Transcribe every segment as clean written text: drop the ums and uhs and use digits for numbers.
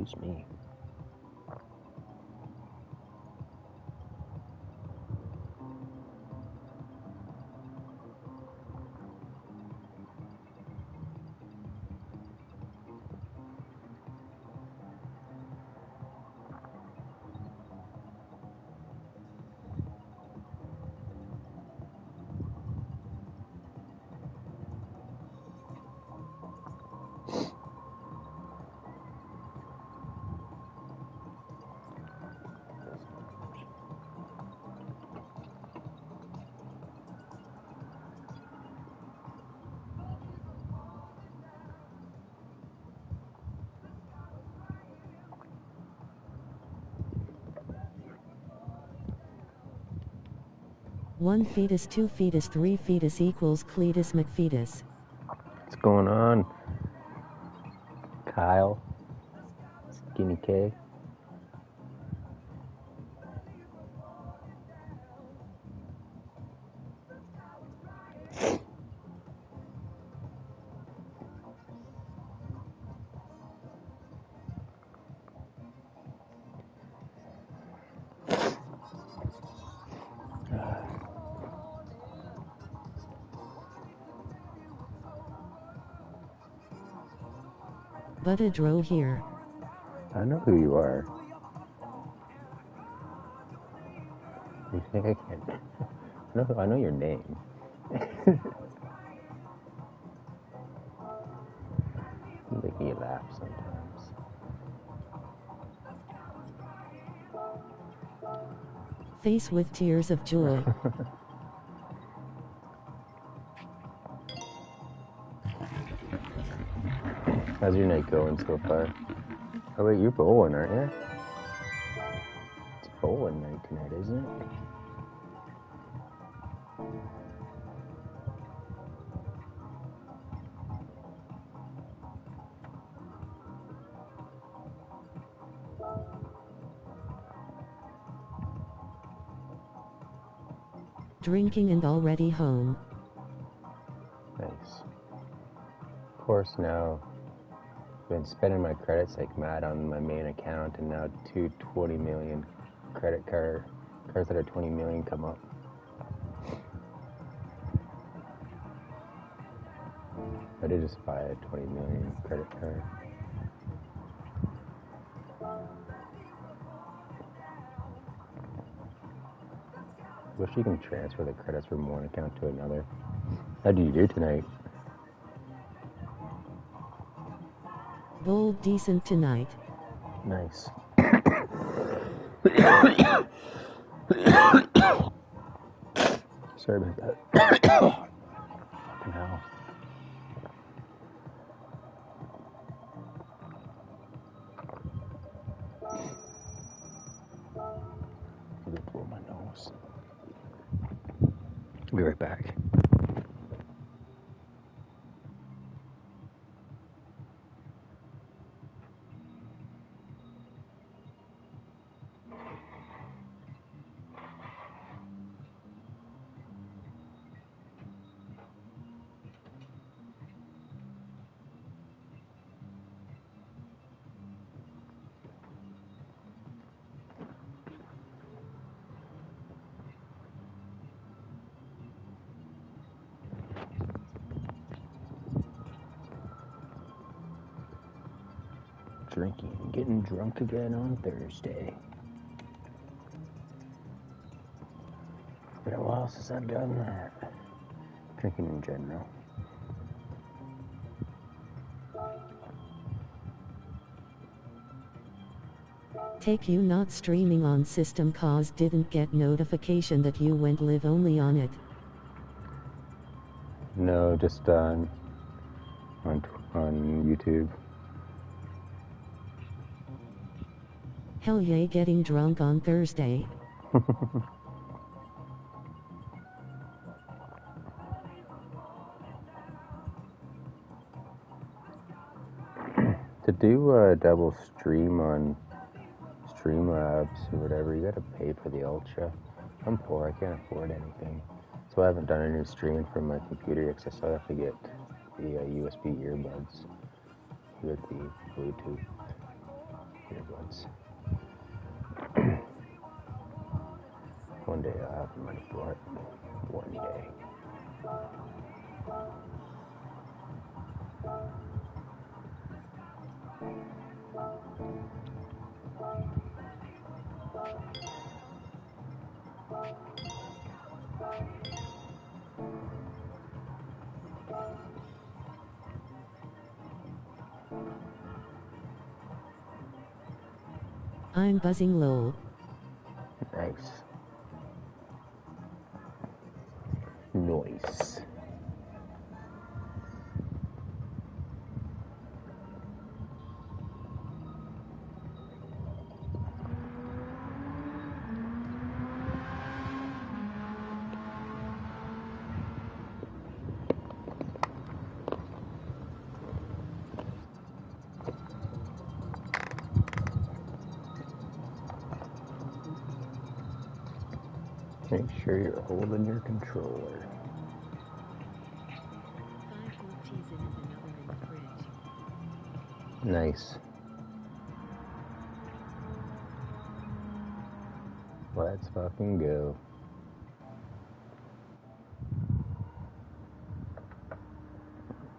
Excuse me. One fetus, two fetus, three fetus equals Cletus McFetus. What's going on? Kyle? Skinny K? Buttadro here. I know who you are. You think I can't? I know your name. You make me laugh sometimes. Face with tears of joy. How's your night going so far? Oh wait, you're bowling, aren't you? It's bowling night tonight, isn't it? Drinking and already home. Nice. Of course, now I've been spending my credits like mad on my main account, and now 20 million credit cards that are 20 million come up. I did just buy a 20 million credit card. Wish you can transfer the credits from one account to another. How do you do tonight? Bowl decent tonight. Nice. Sorry about that. Fucking hell. I'm gonna blow my nose. I'll be right back. Drinking and getting drunk again on Thursday. It's been a while since I've done that. Drinking in general. Take you not streaming on system cause didn't get notification that you went live only on it. No, just on YouTube. Hell yeah, getting drunk on Thursday. To do a double stream on Streamlabs or whatever, you gotta pay for the Ultra. I'm poor, I can't afford anything. So I haven't done any streaming from my computer yet, so I have to get the USB earbuds with the Bluetooth. earbuds. One day I'll have the money for it. One day. I'm buzzing low. Nice. Nice. Make sure you're holding your controller. 5 hot teas in and another in the fridge. Nice. Let's fucking go.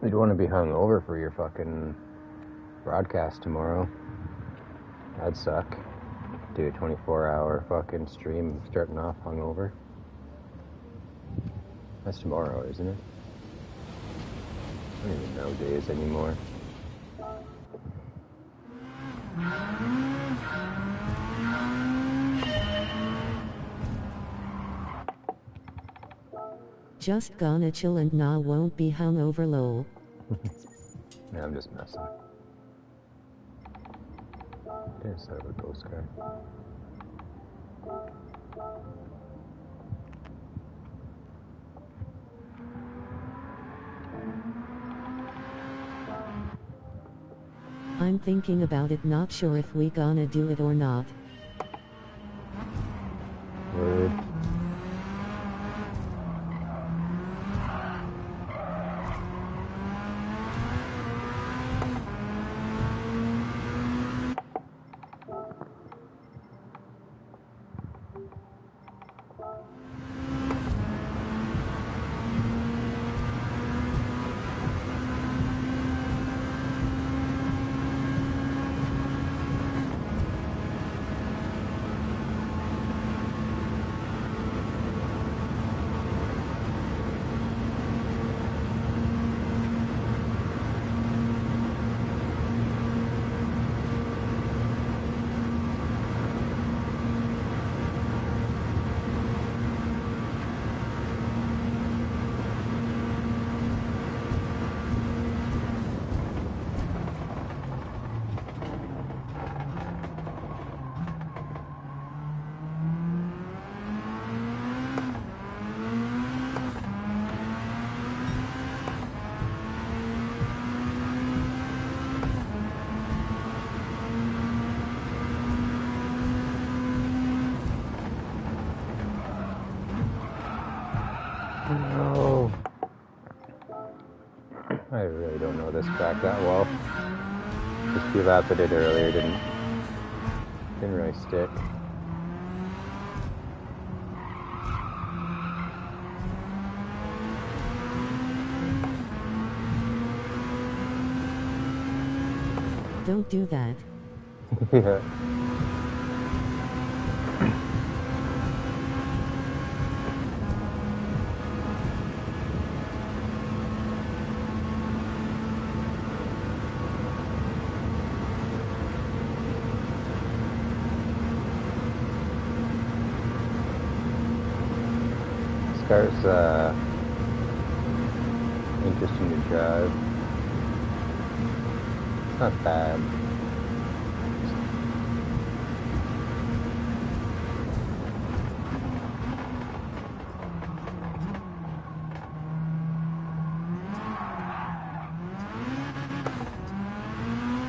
You don't want to be hungover for your fucking broadcast tomorrow. That'd suck. Do a 24-hour fucking stream starting off hungover. That's tomorrow, isn't it? I don't even know days anymore. Just gonna chill and nah won't be hungover low. Yeah, I'm just messing. Didn't set up a ghost car. I'm thinking about it, not sure if we gonna do it or not. Word. No. I really don't know this track that well. Just few laps I did earlier didn't really stick. Don't do that. Yeah. This car's interesting to drive. It's not bad.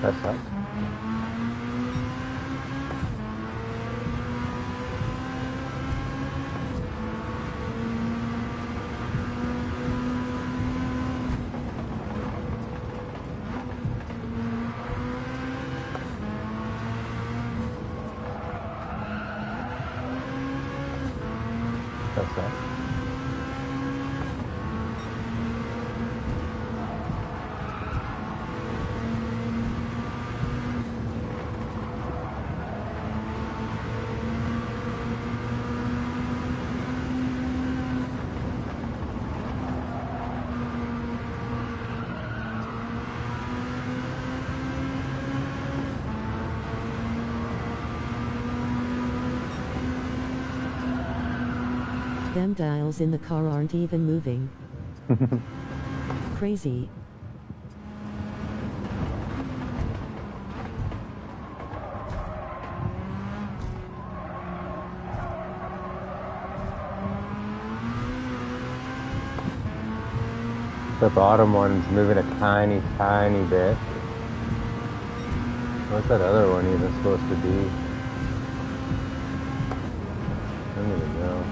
That sucks. Them dials in the car aren't even moving. Crazy. The bottom one's moving a tiny, tiny bit. What's that other one even supposed to be? I don't even know.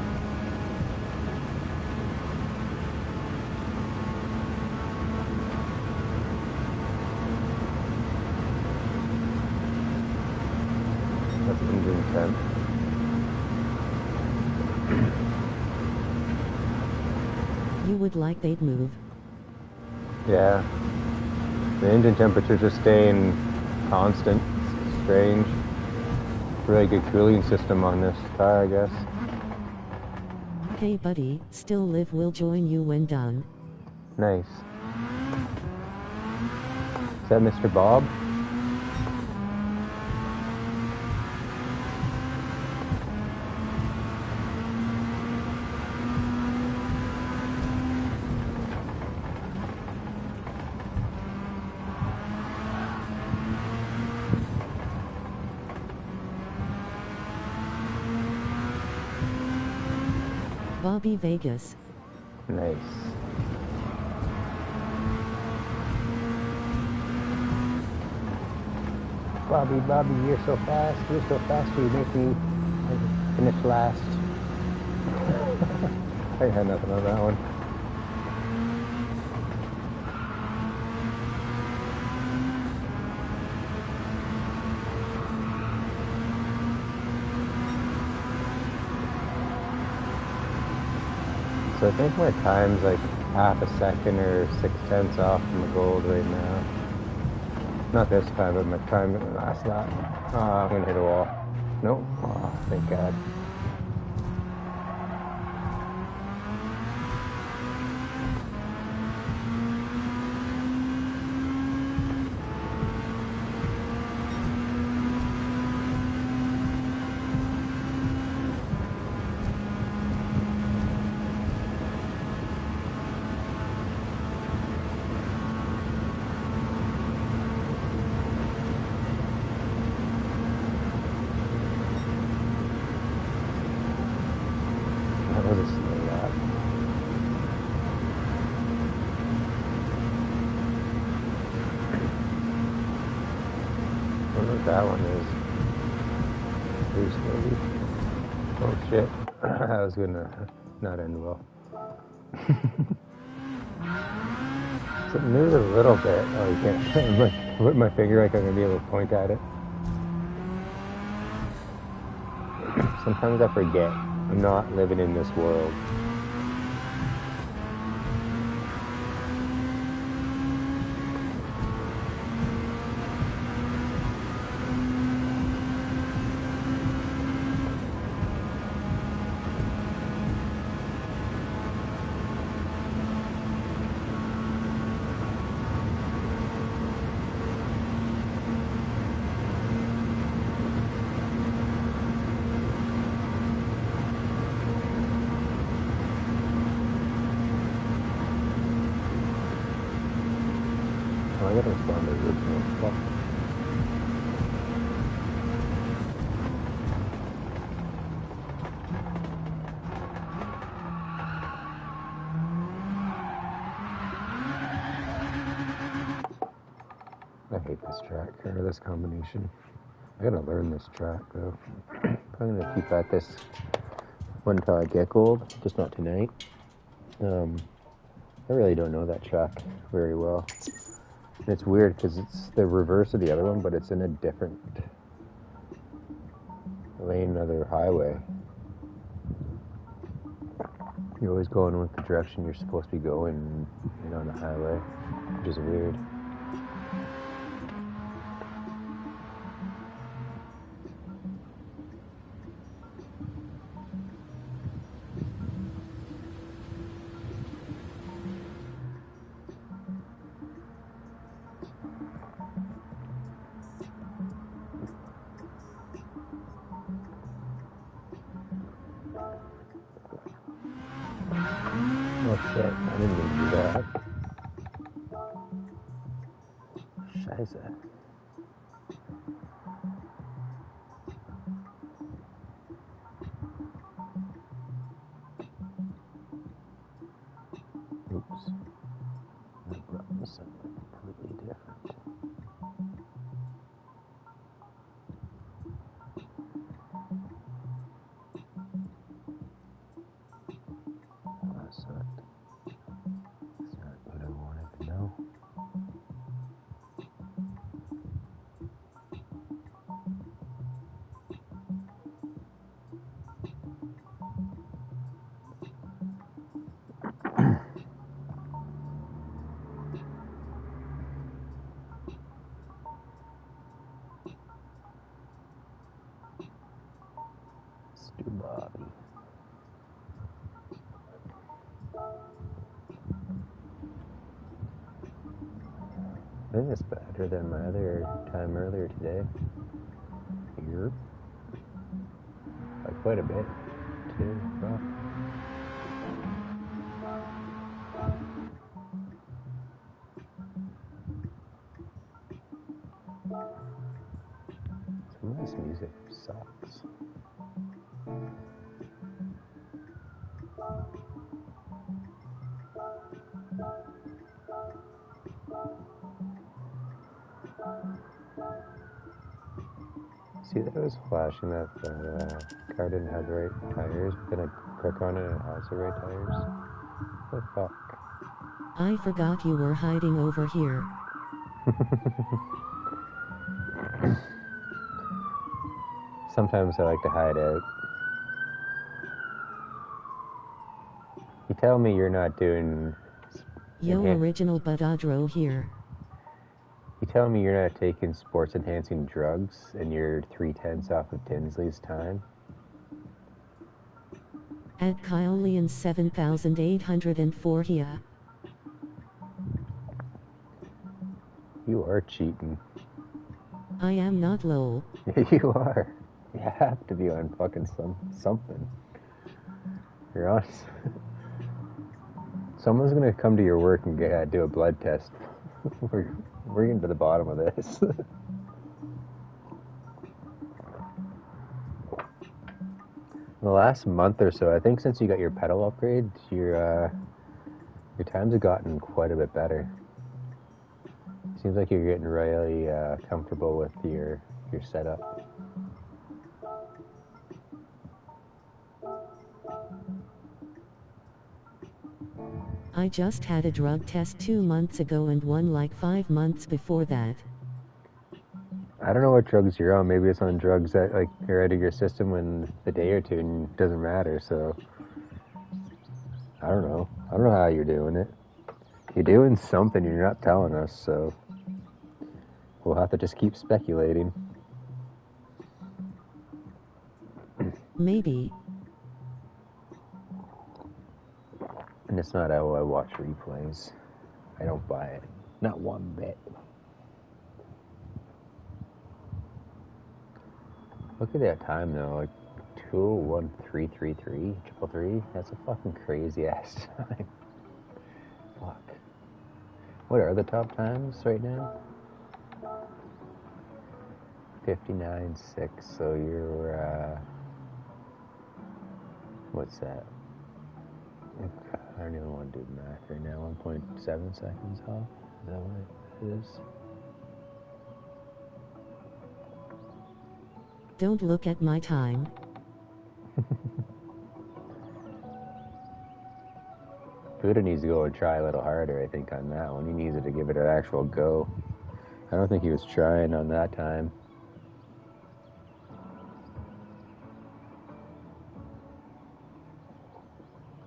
That's engine temp. You would like they'd move. Yeah. The engine temperature's just staying constant. It's strange. Really good cooling system on this car, I guess. Hey buddy, still live will join you when done. Nice. Is that Mr. Bob? Bobby Vegas. Nice. Bobby, you're so fast. You're so fast, you make me finish last. I had nothing on that one. So I think my time's like half a second or 6/10 off from the gold right now. Not this time, but my time last lap. I'm gonna hit a wall. Nope. Oh, thank God. That was a slow lap. I wonder what that one is. Pretty slowly. Oh shit. That was gonna not end well. So it moves a little bit. Oh, you can't put my finger like I'm gonna be able to point at it. Sometimes I forget I'm not living in this world. Oh, I gotta respond to the original. Fuck. I hate this track, or this combination. I gotta learn this track though. I'm gonna keep at this one until I get gold, just not tonight. I really don't know that track very well. And it's weird because it's the reverse of the other one, but it's in a different lane, other highway. You're always going with the direction you're supposed to be going, on the highway, which is weird. I didn't mean to do that. Scheiße. Oops. That brought me something completely different. That's not what I wanted to know. Stu Bobby. I think it's better than my other time earlier today. Here. By quite a bit, too. Well, some of this music sucks. See that it was flashing that the car didn't have the right tires, but then I click on it and it has the right tires? What the fuck? I forgot you were hiding over here. Sometimes I like to hide out. You tell me you're not doing... Yo, original Badadro here. You tell me you're not taking sports-enhancing drugs and you're 3/10 off of Tinsley's time? At Kylean 7804 here. You are cheating. I am not low. You are. You have to be on fucking something. You're honest. Someone's gonna come to your work and do a blood test. We're getting to the bottom of this. The last month or so, I think since you got your pedal upgrade, your times have gotten quite a bit better. Seems like you're getting really comfortable with your setup. I just had a drug test 2 months ago and one like 5 months before that. I don't know what drugs you're on. Maybe it's on drugs that like are out of your system in a day or two and it doesn't matter. So I don't know. I don't know how you're doing it. You're doing something you're not telling us, so we'll have to just keep speculating. Maybe. And it's not how I watch replays. I don't buy it. Not one bit. Look at that time though, like 2:01:333, 333. That's a fucking crazy ass time. Fuck. What are the top times right now? 59.6. So you're what's that? I don't even want to do math right now. 1.7 seconds off. Is that what it is? Don't look at my time. Buddha needs to go and try a little harder, I think, on that one. He needed to give it an actual go. I don't think he was trying on that time.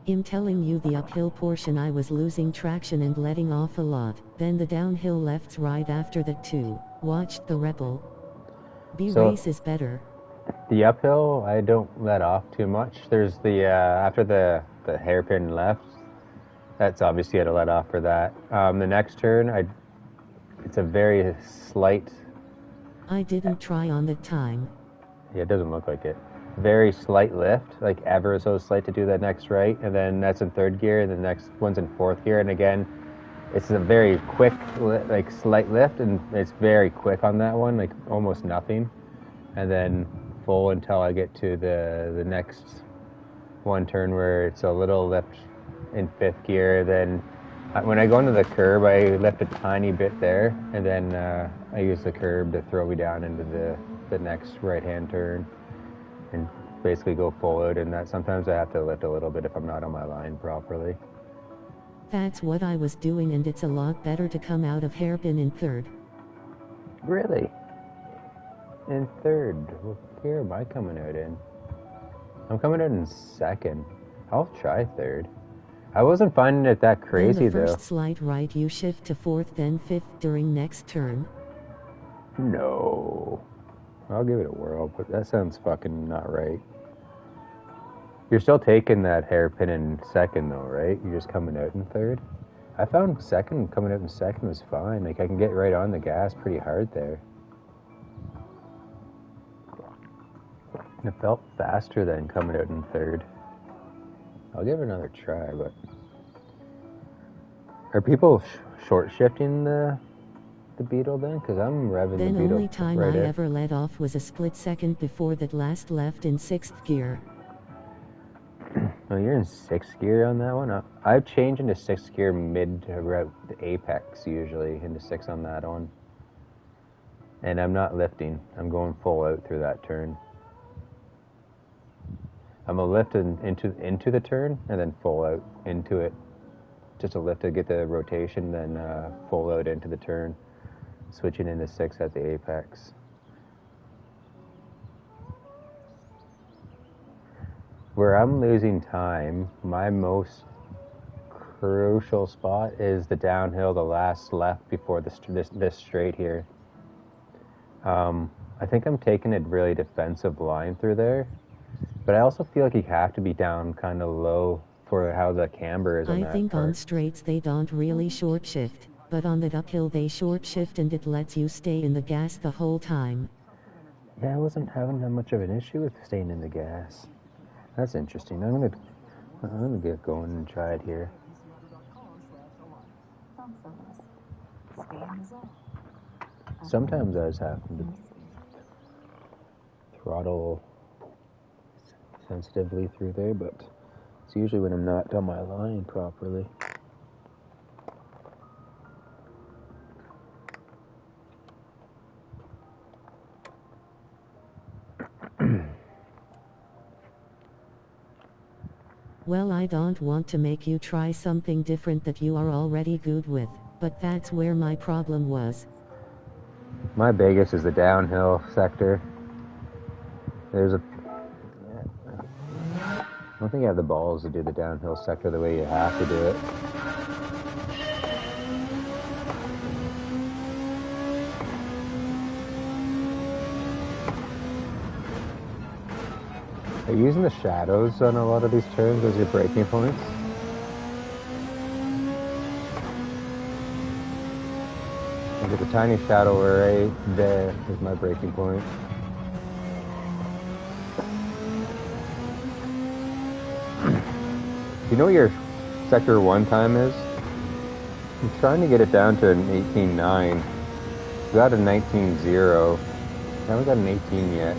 I'm telling you, the uphill portion I was losing traction and letting off a lot. Then the downhill lefts right after that too. Watched the rebel. Race is better. The uphill, I don't let off too much. There's the after the hairpin left. That's obviously got to let off for that. The next turn, it's a very slight. I didn't try on the time. Yeah, it doesn't look like it. very slight lift, like ever so slight to do that next right, and then that's in third gear, and the next one's in fourth gear, and again, it's a very quick, like slight lift, and it's very quick on that one, like almost nothing, and then full until I get to the next one turn where it's a little lift in fifth gear. Then when I go into the curb, I lift a tiny bit there, and then I use the curb to throw me down into the next right-hand turn, and basically go full out. And that sometimes I have to lift a little bit if I'm not on my line properly. That's what I was doing, and it's a lot better to come out of hairpin in third. Really? In third? What gear am I coming out in? I'm coming out in second. I'll try third. I wasn't finding it that crazy then the first though. slight right you shift to fourth, then fifth during next turn. No. I'll give it a whirl, but that sounds fucking not right. You're still taking that hairpin in second though, right? You're just coming out in third? I found second, coming out in second was fine. Like I can get right on the gas pretty hard there. It felt faster than coming out in third. I'll give it another try, but... Are people short shifting the Beetle then? Because I'm revving then the Beetle only time right I out. ever let off was a split second before that last left in sixth gear. Oh, you're in sixth gear on that one? I've changed into sixth gear mid to about the apex usually, into six on that one. And I'm not lifting. I'm going full out through that turn. I'm gonna lift into the turn and then full out into it. Just a lift to get the rotation, then full out into the turn. Switching into six at the apex. Where I'm losing time, my most crucial spot is the downhill, the last left before this straight here. I think I'm taking a really defensive line through there, but I also feel like you have to be down kind of low for how the camber is on that part. I think on straights they don't really short shift, but on that uphill they short shift and it lets you stay in the gas the whole time. Yeah, I wasn't having that much of an issue with staying in the gas. That's interesting. I'm gonna get going and try it here. Sometimes I was having to throttle sensitively through there, but it's usually when I'm not on my line properly. Well, I don't want to make you try something different that you are already good with, but that's where my problem was. My biggest is the downhill sector. I don't think I have the balls to do the downhill sector the way you have to do it. Are you using the shadows on a lot of these turns as your braking points? There's a tiny shadow right there is my braking point. You know what your sector 1 time is? I'm trying to get it down to an 18.9. We got a 19.0. Haven't got an 18 yet.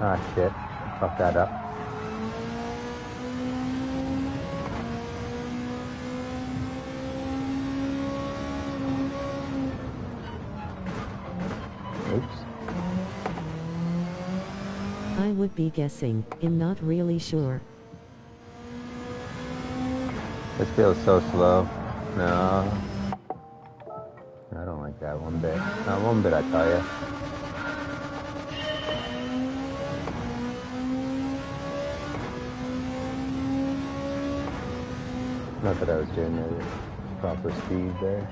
Ah, shit. Fuck that up. Oops. I would be guessing, I'm not really sure. This feels so slow. No. I don't like that one bit. Not one bit, I tell you. Not that I was doing the proper speed there.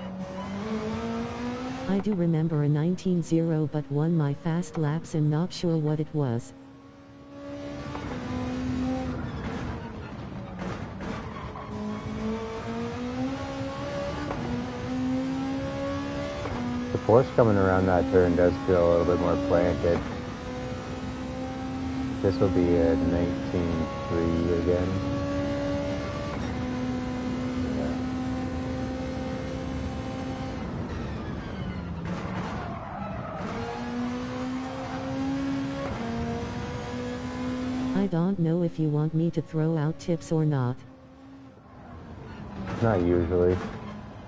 I do remember a 19.0 but won my fast laps and not sure what it was. The force coming around that turn does feel a little bit more planted. This will be a 19.3 again. I don't know if you want me to throw out tips or not. Not usually.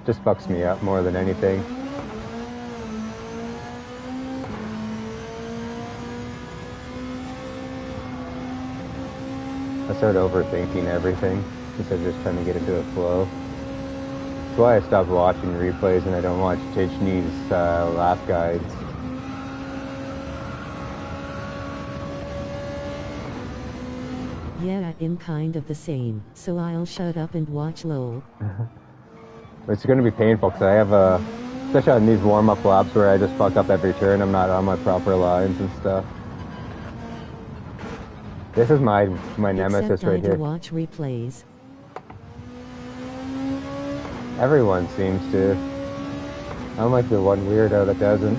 Just fucks me up more than anything. I start overthinking everything instead of just trying to get into a flow. That's why I stopped watching replays and I don't watch Tichny's lap guides. Yeah, I'm kind of the same, so I'll shut up and watch lol. It's going to be painful because I have especially on these warm-up laps where I just fuck up every turn, I'm not on my proper lines and stuff. This is my nemesis Except right I do here. watch replays. Everyone seems to. I'm like the one weirdo that doesn't.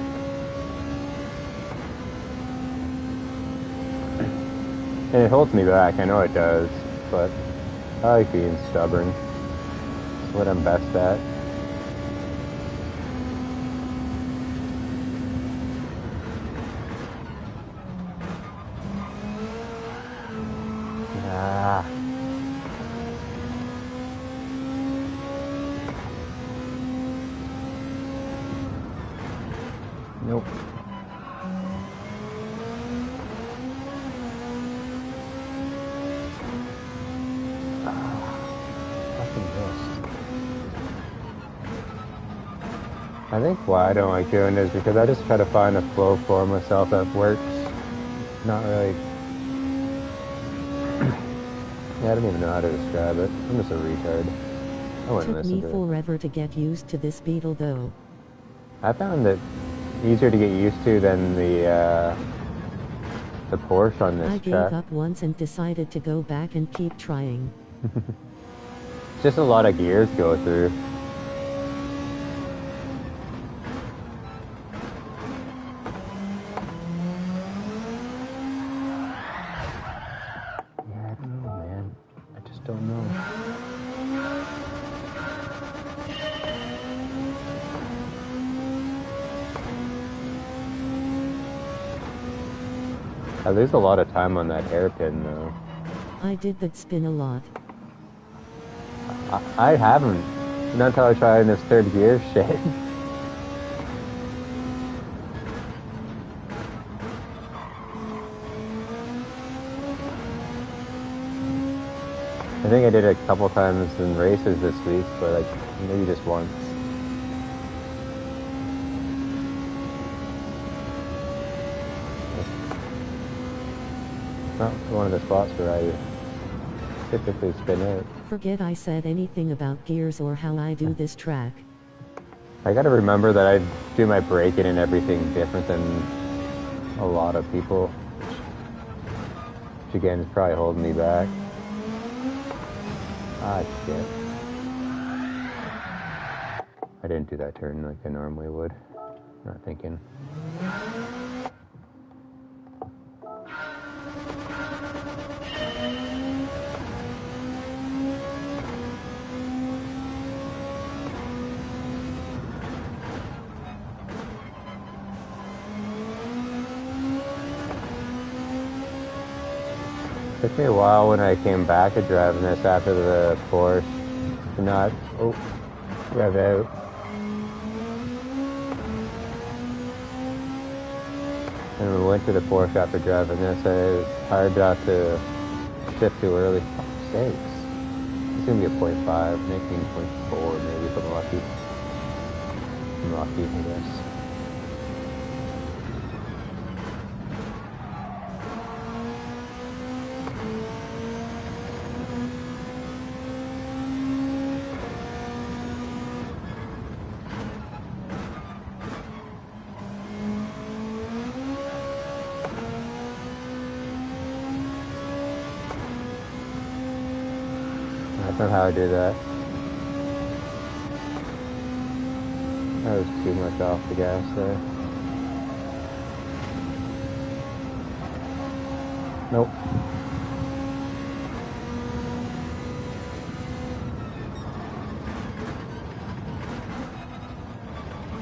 And it holds me back, I know it does, but I like being stubborn. It's what I'm best at. Ah. Nope. I think why I don't like doing it is because I just try to find a flow for myself that works. Not really. Yeah, I don't even know how to describe it. I'm just a retard. I wouldn't Took listen me to it. forever to get used to this beetle though. I found it easier to get used to than the Porsche on this I track. gave up once and decided to go back and keep trying. It's just a lot of gears go through. Yeah, I don't know, man. I just don't know. I lose a lot of time on that hairpin, though. I did that spin a lot. I haven't. Not until I tried this third gear shit. I think I did it a couple times in races this week, but like maybe just once. Not one of the spots where I typically spin out. Forget I said anything about gears or how I do this track. I gotta remember that I do my braking and everything different than a lot of people, which again is probably holding me back. Ah, shit. I didn't do that turn like I normally would. Not thinking. Took me a while when I came back to driving this after the Porsche to not rev out. And when we went to the Porsche after driving this, it was hard not to shift too early. Fuck's sakes. It's gonna be a 0.5, 19.4 maybe if I'm lucky. I'm lucky, I guess. That's not how I do that. That was too much off the gas there. Nope.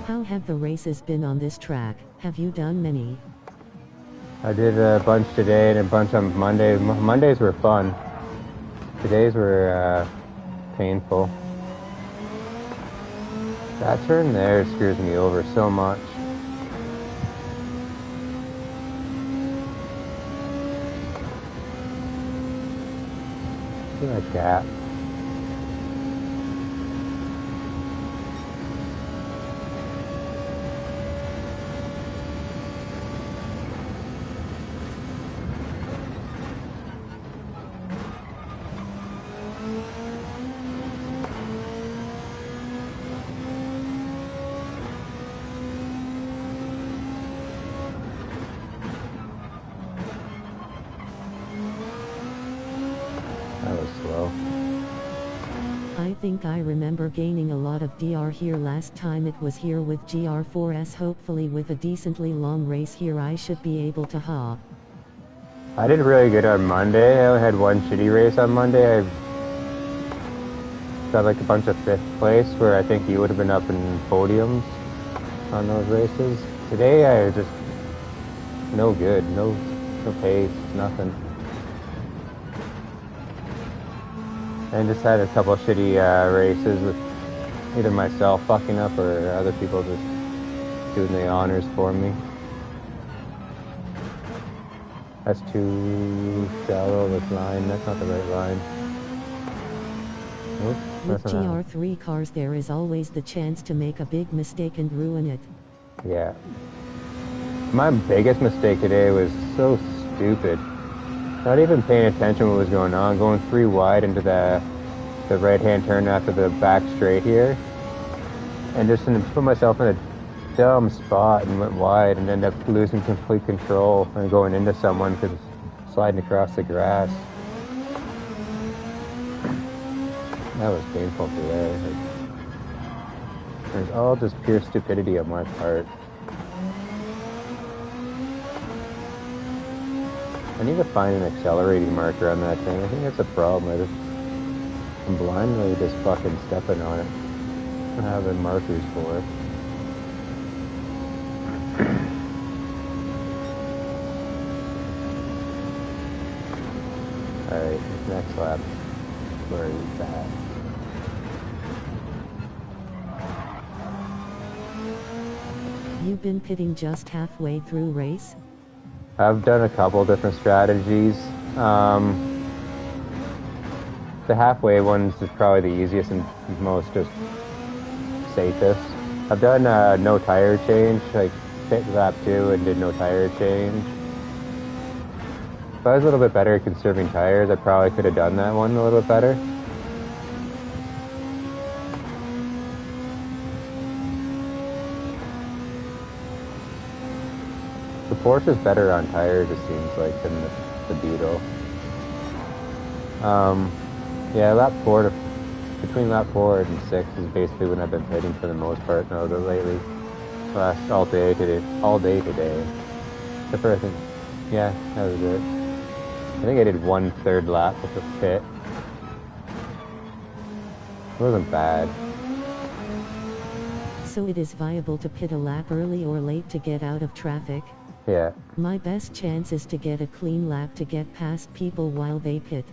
How have the races been on this track? Have you done many? I did a bunch today and a bunch on Monday. Mondays were fun. Today's were painful. That turn there screws me over so much. Look at that gap. That was slow. I think I remember gaining a lot of DR here last time it was here with GR4S. Hopefully with a decently long race here I should be able to ha. I did really good on Monday. I only had one shitty race on Monday. I got like a bunch of 5th place where I think you would have been up in podiums on those races. Today I was just no good, no pace, nothing. And just had a couple of shitty races with either myself fucking up or other people just doing the honors for me. That's too shallow, this line. That's not the right line. Nope, With that's not. GR3 cars there is always the chance to make a big mistake and ruin it. Yeah. My biggest mistake today was so stupid. Not even paying attention what was going on, going 3 wide into the right-hand turn after the back straight here, and just put myself in a dumb spot and went wide and ended up losing complete control and going into someone because sliding across the grass. That was painful today. It was all just pure stupidity on my part. I need to find an accelerating marker on that thing. I think that's a problem. I'm blindly just fucking stepping on it. I don't have the markers for it. Alright, next lap. Where is that? You've been pitting just halfway through race? I've done a couple different strategies. The halfway one's is probably the easiest and most just safest. I've done no tire change, like pit lap 2 and did no tire change. If I was a little bit better at conserving tires, I probably could have done that one a little bit better. The Porsche is better on tires, it seems like, than the Beetle. Yeah, between lap 4 and 6 is basically when I've been pitting for the most part now lately. All day today. Except for I think, yeah, that was it. I think I did 1/3 lap with the pit. It wasn't bad. So it is viable to pit a lap early or late to get out of traffic? Yeah. My best chance is to get a clean lap to get past people while they pit.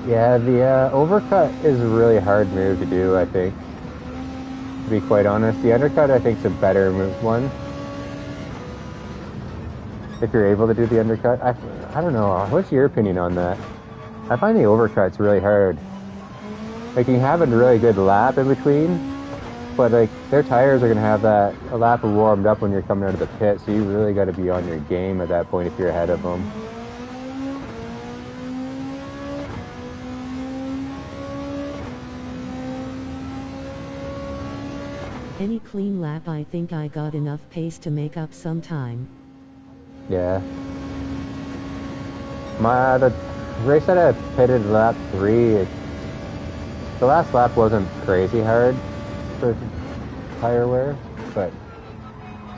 Yeah, the overcut is a really hard move to do, I think. To be quite honest, the undercut I think is a better one. If you're able to do the undercut. I don't know, what's your opinion on that? I find the overcut's really hard. Like, you have a really good lap in between, but like, their tires are going to have a lap warmed up when you're coming out of the pit, so you really got to be on your game at that point if you're ahead of them. Any clean lap I think I got enough pace to make up some time. Yeah. The race that I pitted lap 3, the last lap wasn't crazy hard. for tire wear, but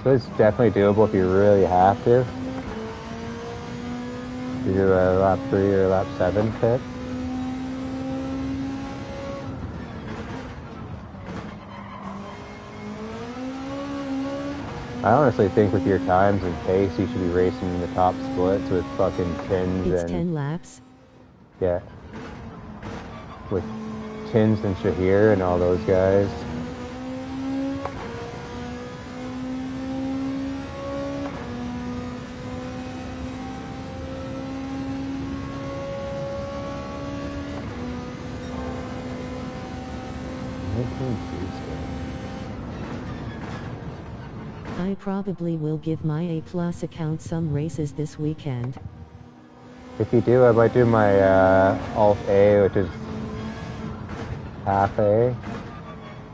so it's definitely doable if you really have to. You do a lap 3 or lap 7 pit. I honestly think with your times and pace, you should be racing in the top splits with fucking Tins It's and 10 laps. yeah, with Tins and Shahir and all those guys. I probably will give my A+ account some races this weekend. If you do, I might do my Alt A, which is half A.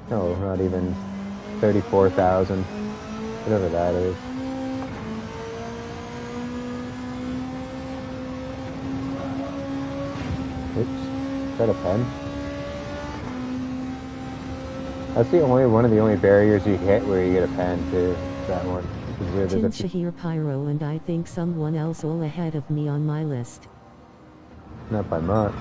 No, not even 34,000, whatever that is. Oops, is that a pen? That's the only one of the only barriers you hit where you get a pen too. That one. Tin Shahir Pyro and I think someone else all ahead of me on my list. Not by much.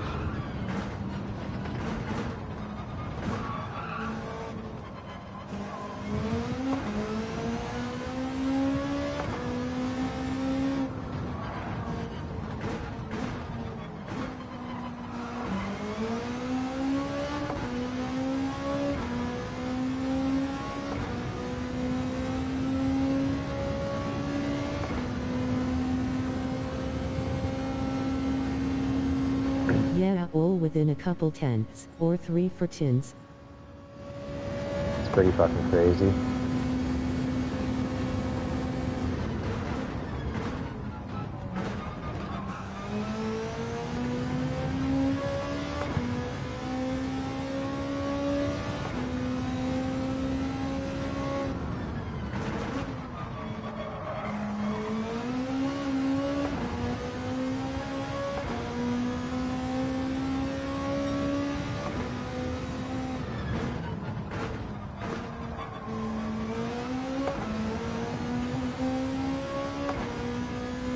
Yeah, all within a couple tenths, or 3 for Tins. It's pretty fucking crazy.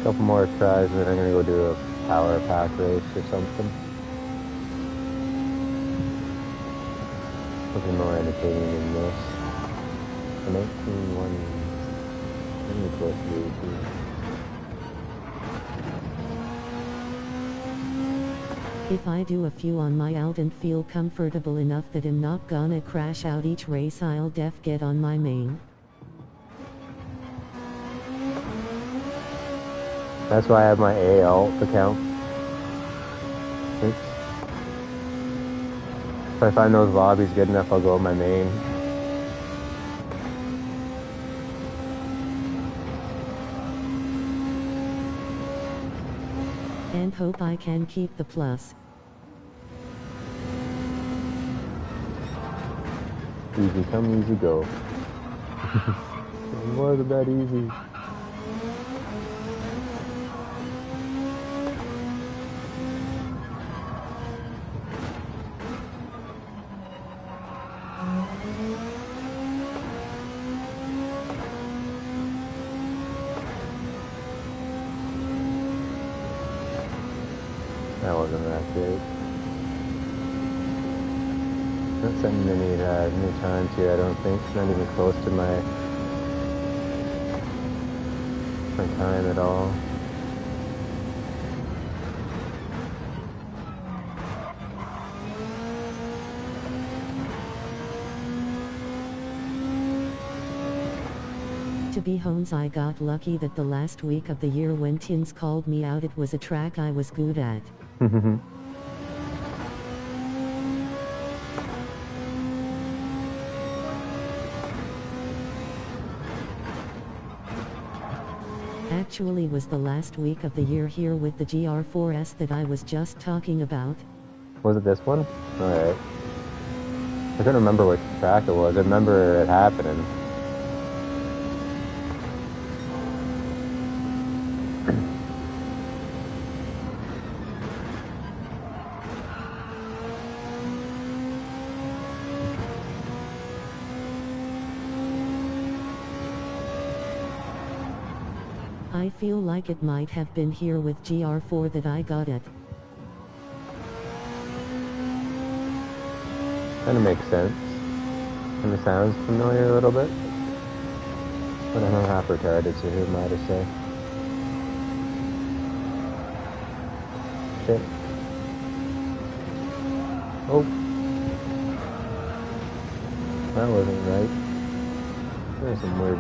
Couple more tries and then I'm gonna go do a power pack race or something. Something more entertaining than this. I'm 18-1. I'm really close to 18. If I do a few on my out and feel comfortable enough that I'm not gonna crash out each race, I'll def get on my main. That's why I have my A alt account. Oops. If I find those lobbies good enough, I'll go with my main. And hope I can keep the plus. Easy come, easy go. It wasn't that easy. That wasn't that great. Not setting any new times here, I don't think. Not even close to my time at all. To be honest, I got lucky that the last week of the year when Tins called me out, it was a track I was good at. Actually was the last week of the year here with the GR4S that I was just talking about. Was it this one? Alright. I couldn't remember which track it was. I remember it happening. I feel like it might have been here with GR4 that I got it. Kind of makes sense. Kind of sounds familiar a little bit. But I'm not half retarded, so who am I to say? Shit. Oh. That wasn't right. There's some weird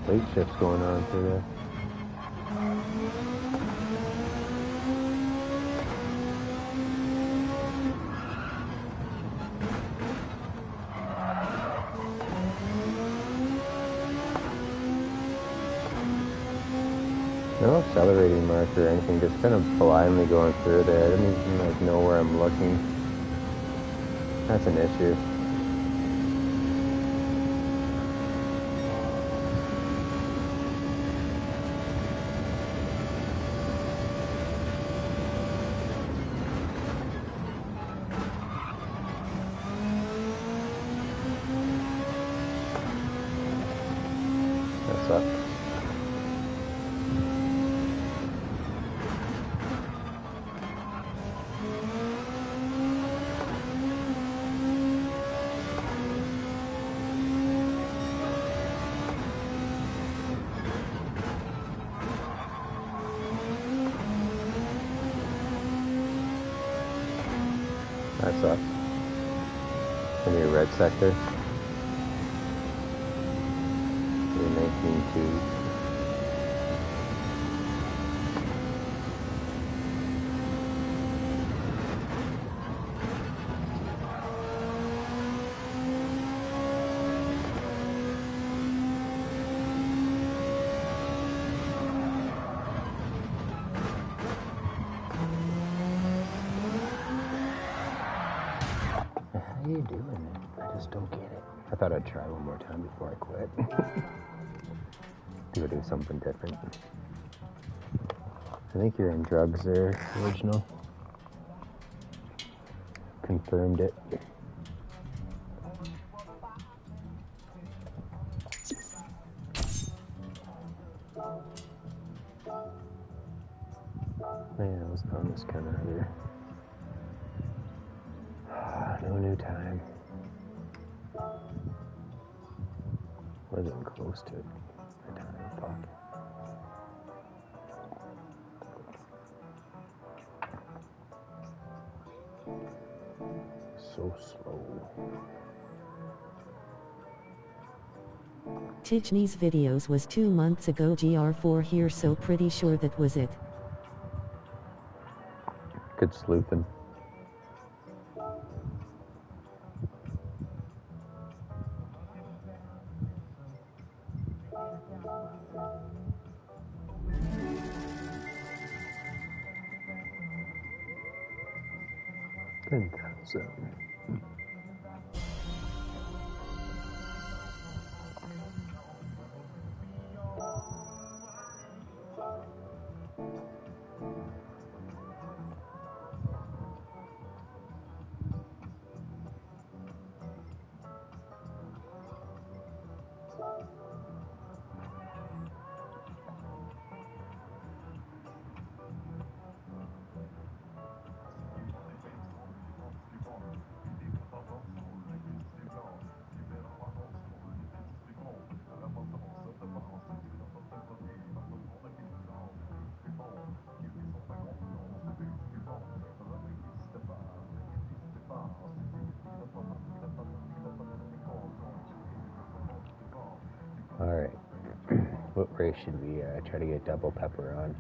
weight shifts going on through there. No accelerating mark or anything, just kind of blindly going through there. I don't even know where I'm looking. That's an issue. That sucks. That sucks. Give me a red sector. Give me 19.2. How are you doing? I just don't get it. I thought I'd try one more time before I quit. Go do something different. I think you're in drugs there, original. Confirmed it. Man, I was on this kind of earlier. No new time. Wasn't close to the time. Fuck. So slow. Tijni's videos was 2 months ago. GR4 here, so pretty sure that was it. Good sleuthing. Good. So. Alright. What race should we try to get double pepper on?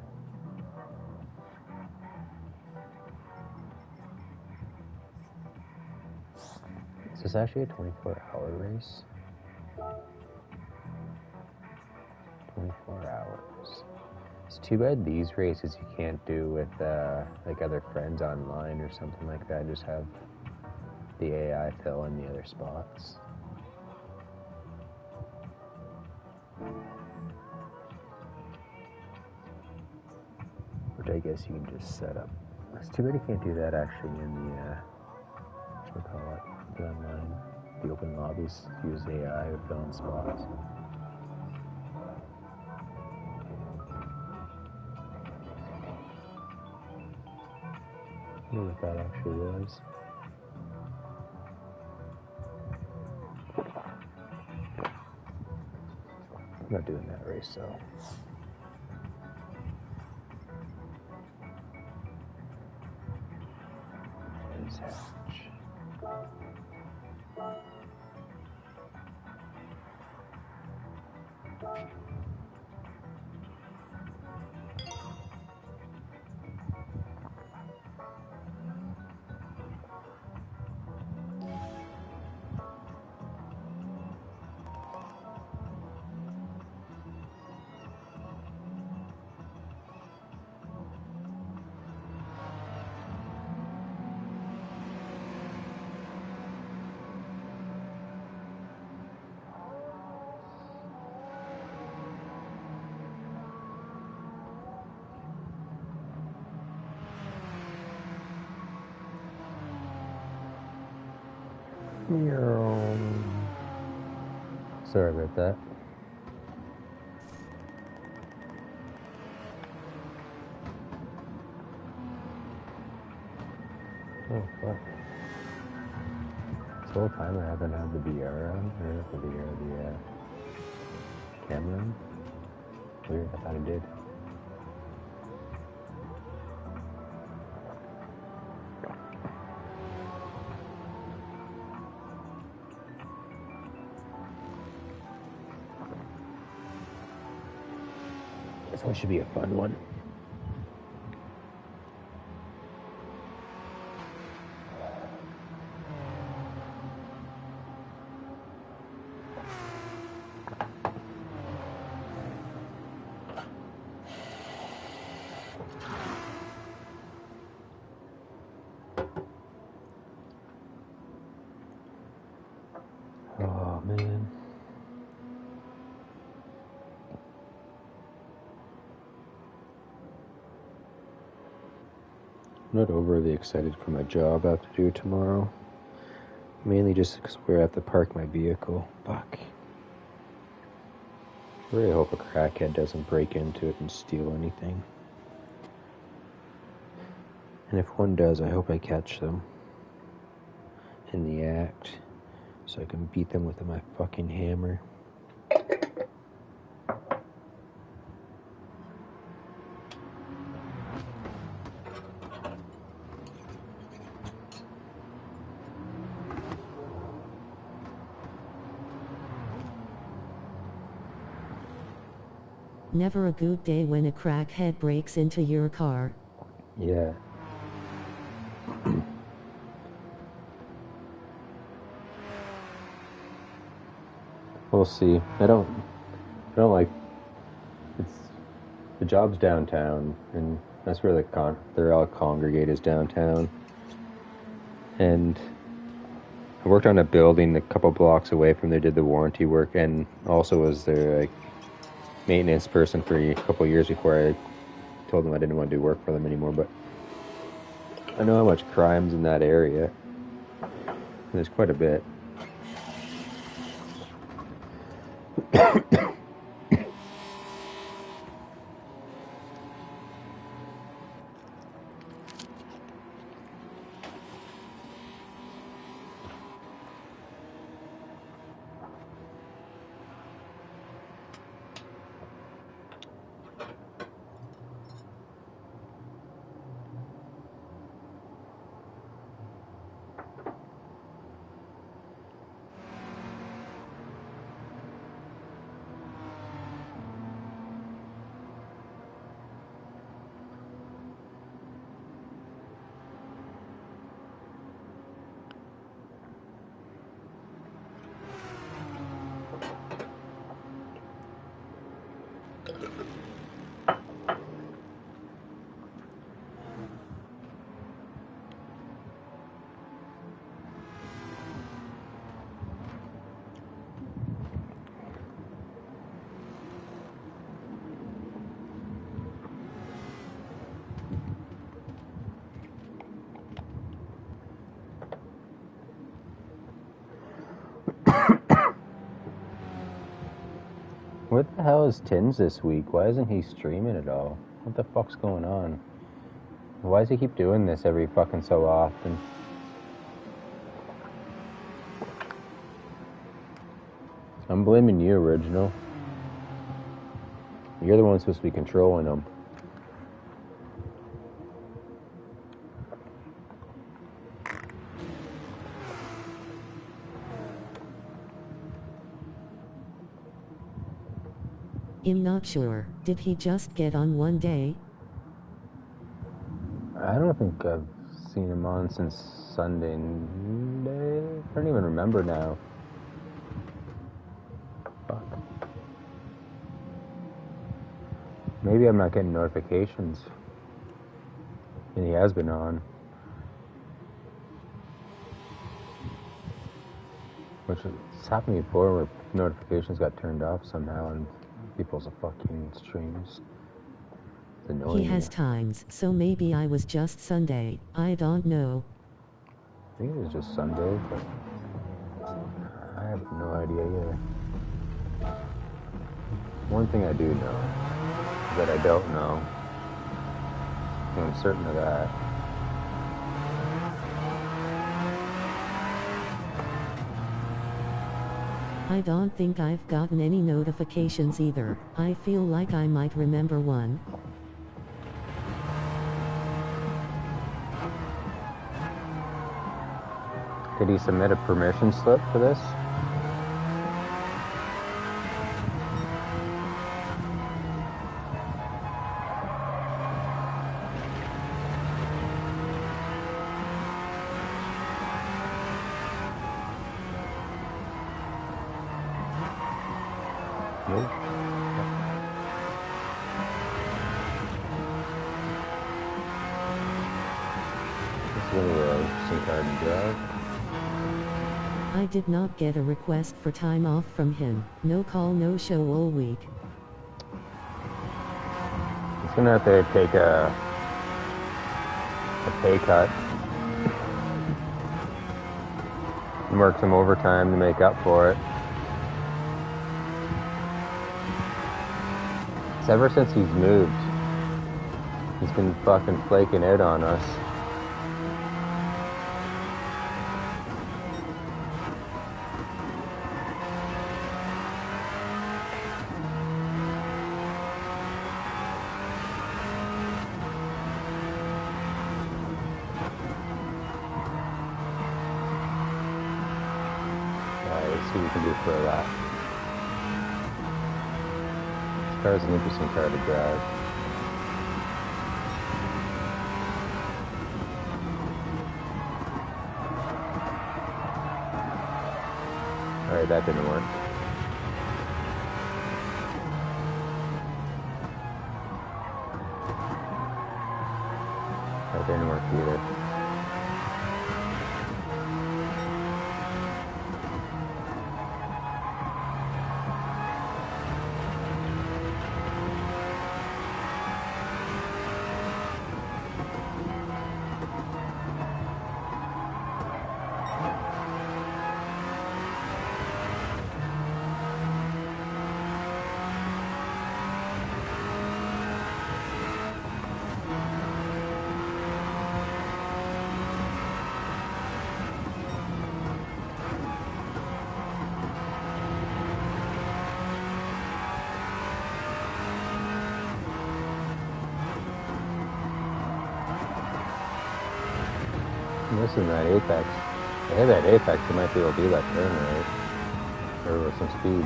Is this actually a 24-hour race? 24 hours. It's too bad these races you can't do with like other friends online or something like that. Just have the AI fill in the other spots. Which I guess you can just set up. It's too bad you can't do that actually in the, what do you call it, the online, the open lobbies. Use AI to fill in spots. I wonder what that actually was. I'm not doing that race, so. His hatch. Sorry about that. Oh, fuck. This whole time I haven't had the VR on, or not the VR, the camera on. Weird, I thought I did. This one should be a fun one. Oh, man. I'm not overly excited for my job I have to do tomorrow. Mainly just because where I have to park my vehicle. Fuck. I really hope a crackhead doesn't break into it and steal anything. And if one does, I hope I catch them in the act so I can beat them with my fucking hammer. Never a good day when a crackhead breaks into your car. Yeah. We'll see. I don't like, the job's downtown, and that's where they're all congregate is downtown. And I worked on a building a couple blocks away from there, did the warranty work, and also was their maintenance person for a couple years before I told them I didn't want to do work for them anymore. But I know how much crime's in that area. There's quite a bit. What the hell is Tins this week? Why isn't he streaming at all? What the fuck's going on? Why does he keep doing this every fucking so often? I'm blaming you, Original. You're the one supposed to be controlling him. I'm not sure. Did he just get on one day? I don't think I've seen him on since Sunday. I don't even remember now. Fuck. Maybe I'm not getting notifications. And he has been on. Which has happened before where notifications got turned off somehow on people's fucking streams. It's annoying. He has times, so maybe I was just Sunday. I don't know. I think it was just Sunday, but I have no idea either. One thing I do know is that I don't know. I'm certain of that. I don't think I've gotten any notifications either. I feel like I might remember one. Did he submit a permission slip for this? Nope. This is really an interesting card to drive. I did not get a request for time off from him. No call, no show all week. He's gonna have to take a pay cut and work some overtime to make up for it. It's ever since he's moved, he's been fucking flaking out on us. Let's see what we can do for a lap. This car is an interesting car to drive. Alright, that didn't work. That didn't work either. Listen, that apex. If I hit that apex, it might be able to do that turn right. Or with some speed.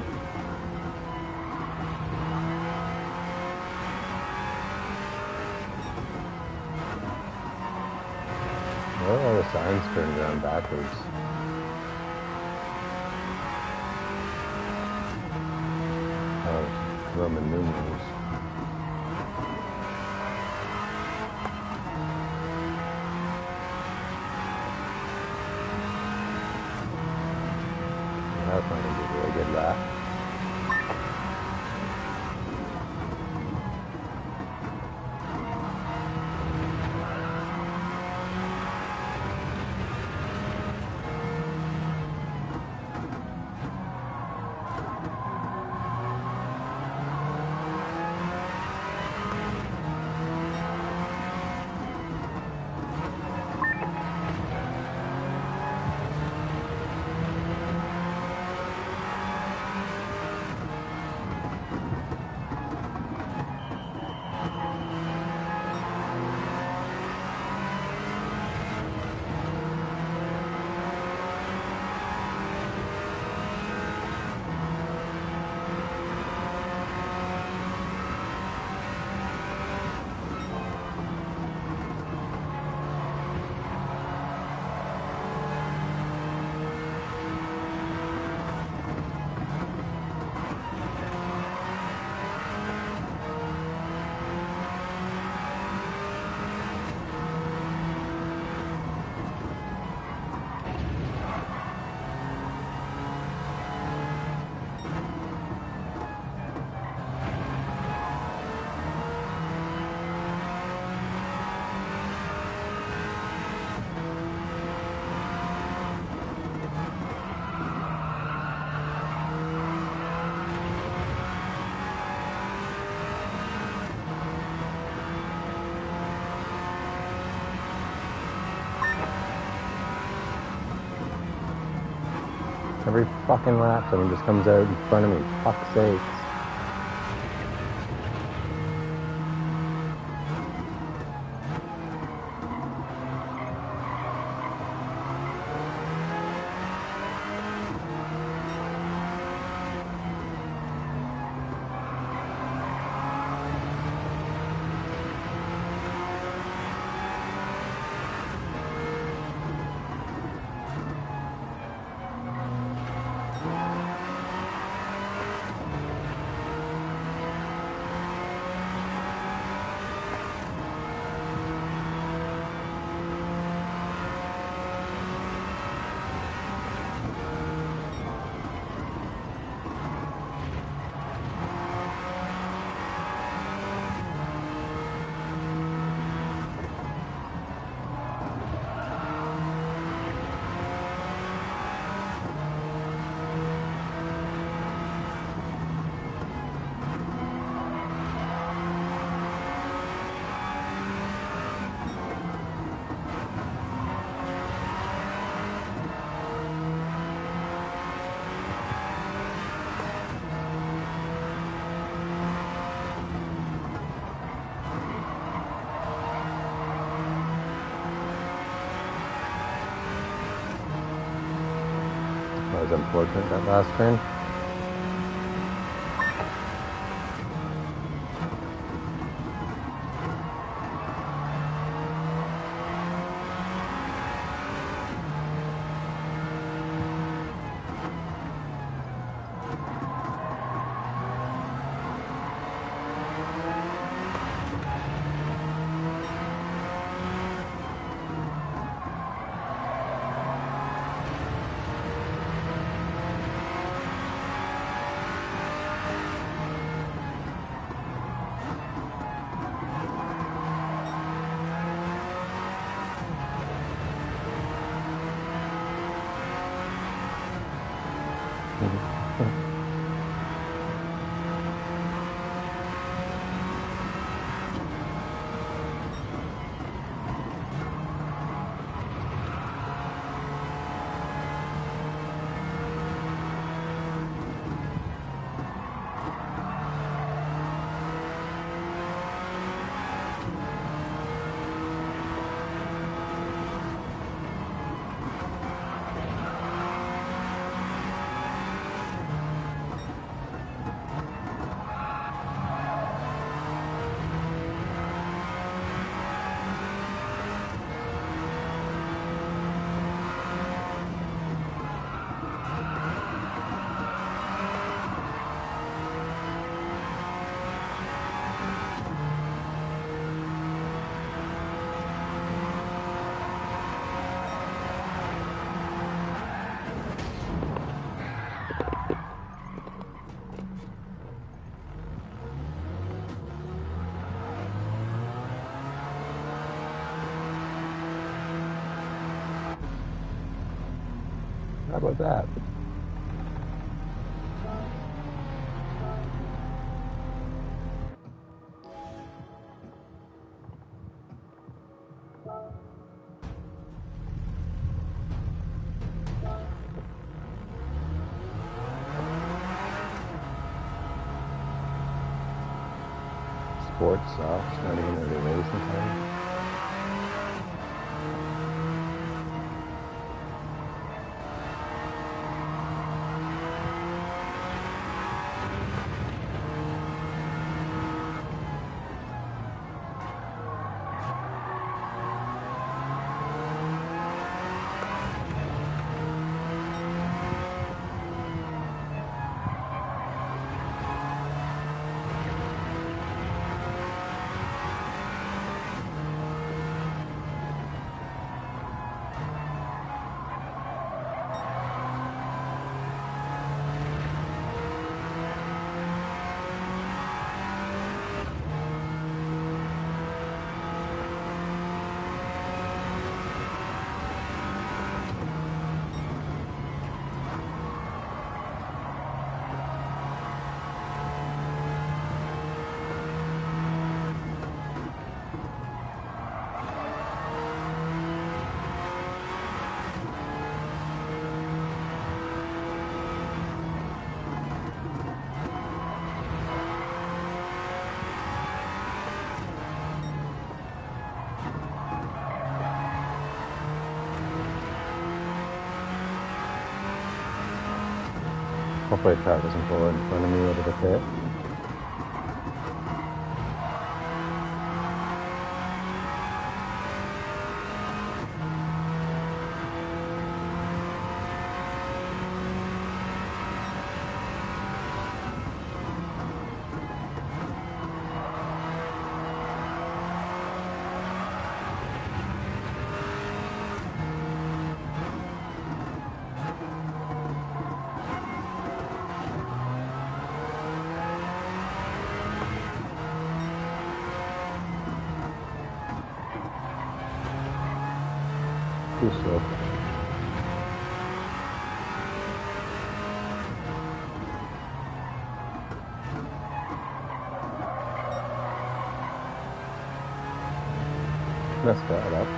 Where are all the signs turned around backwards? Oh, Roman numerals. That's not going to be a really good lap. Every fucking lap, someone just comes out in front of me. Fuck's sakes. That was unfortunate, that last turn. How about that? Sports sucks, not even early racing time. Hopefully the car doesn't pull in front of me over the pit. Too slow. Messed that up.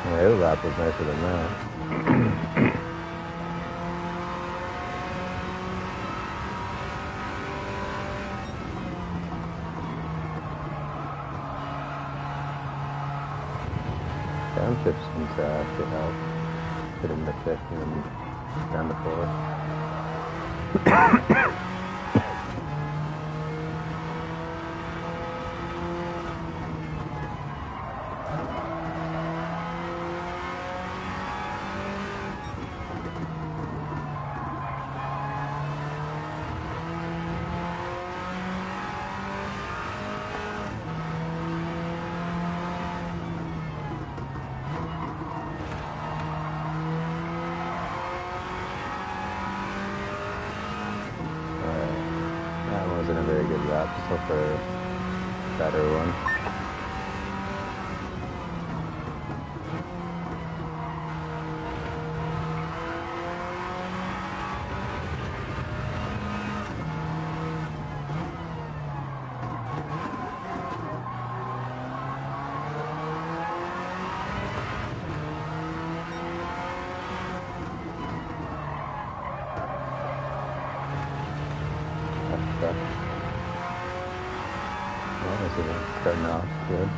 The other lap was nicer than that. Downshift seems to help. Get into fifth and then down to fourth. That wasn't a very good lap, just hope for a better one. Well, this isn't starting off good.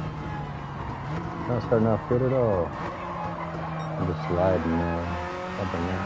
Not starting off good at all. I'm just sliding up and down.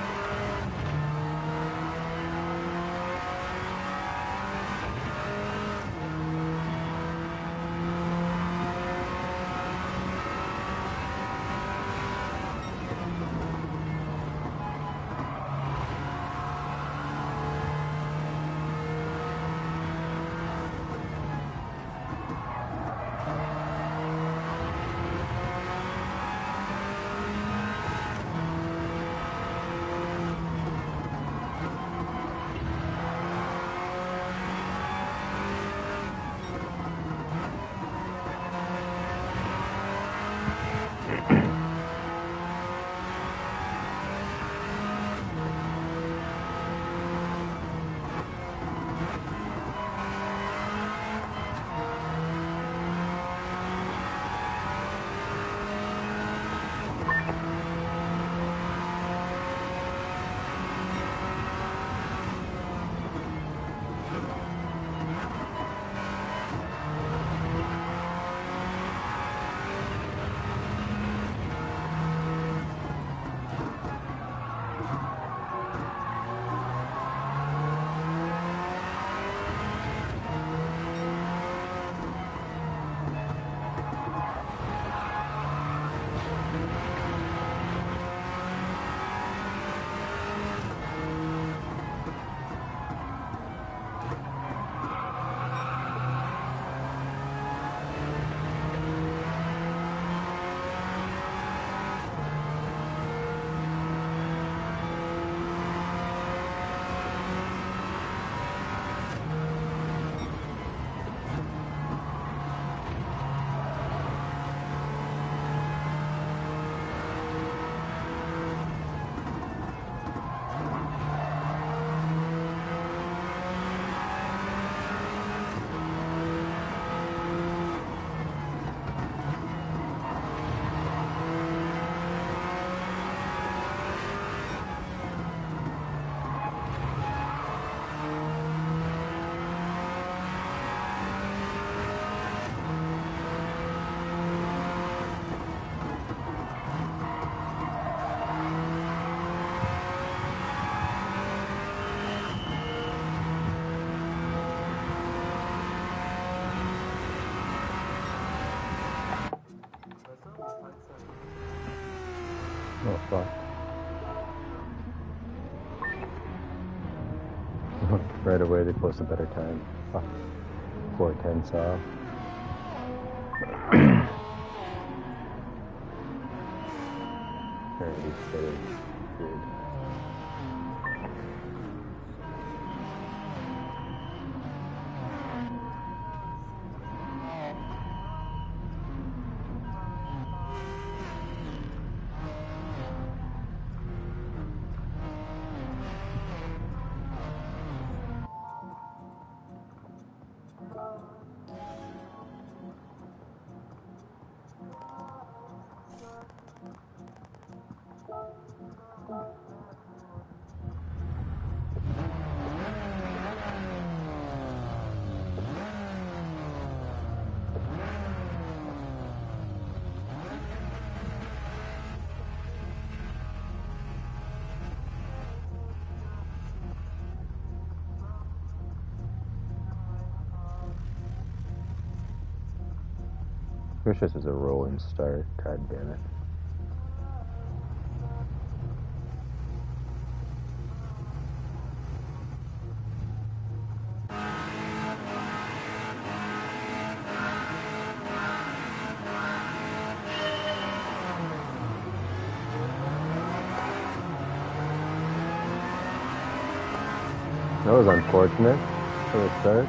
Oh fuck. Right away they post a better time. Fuck. 4:10 south. Already stayed. Good. Wish this was a rolling start. God damn it. That was unfortunate for the start.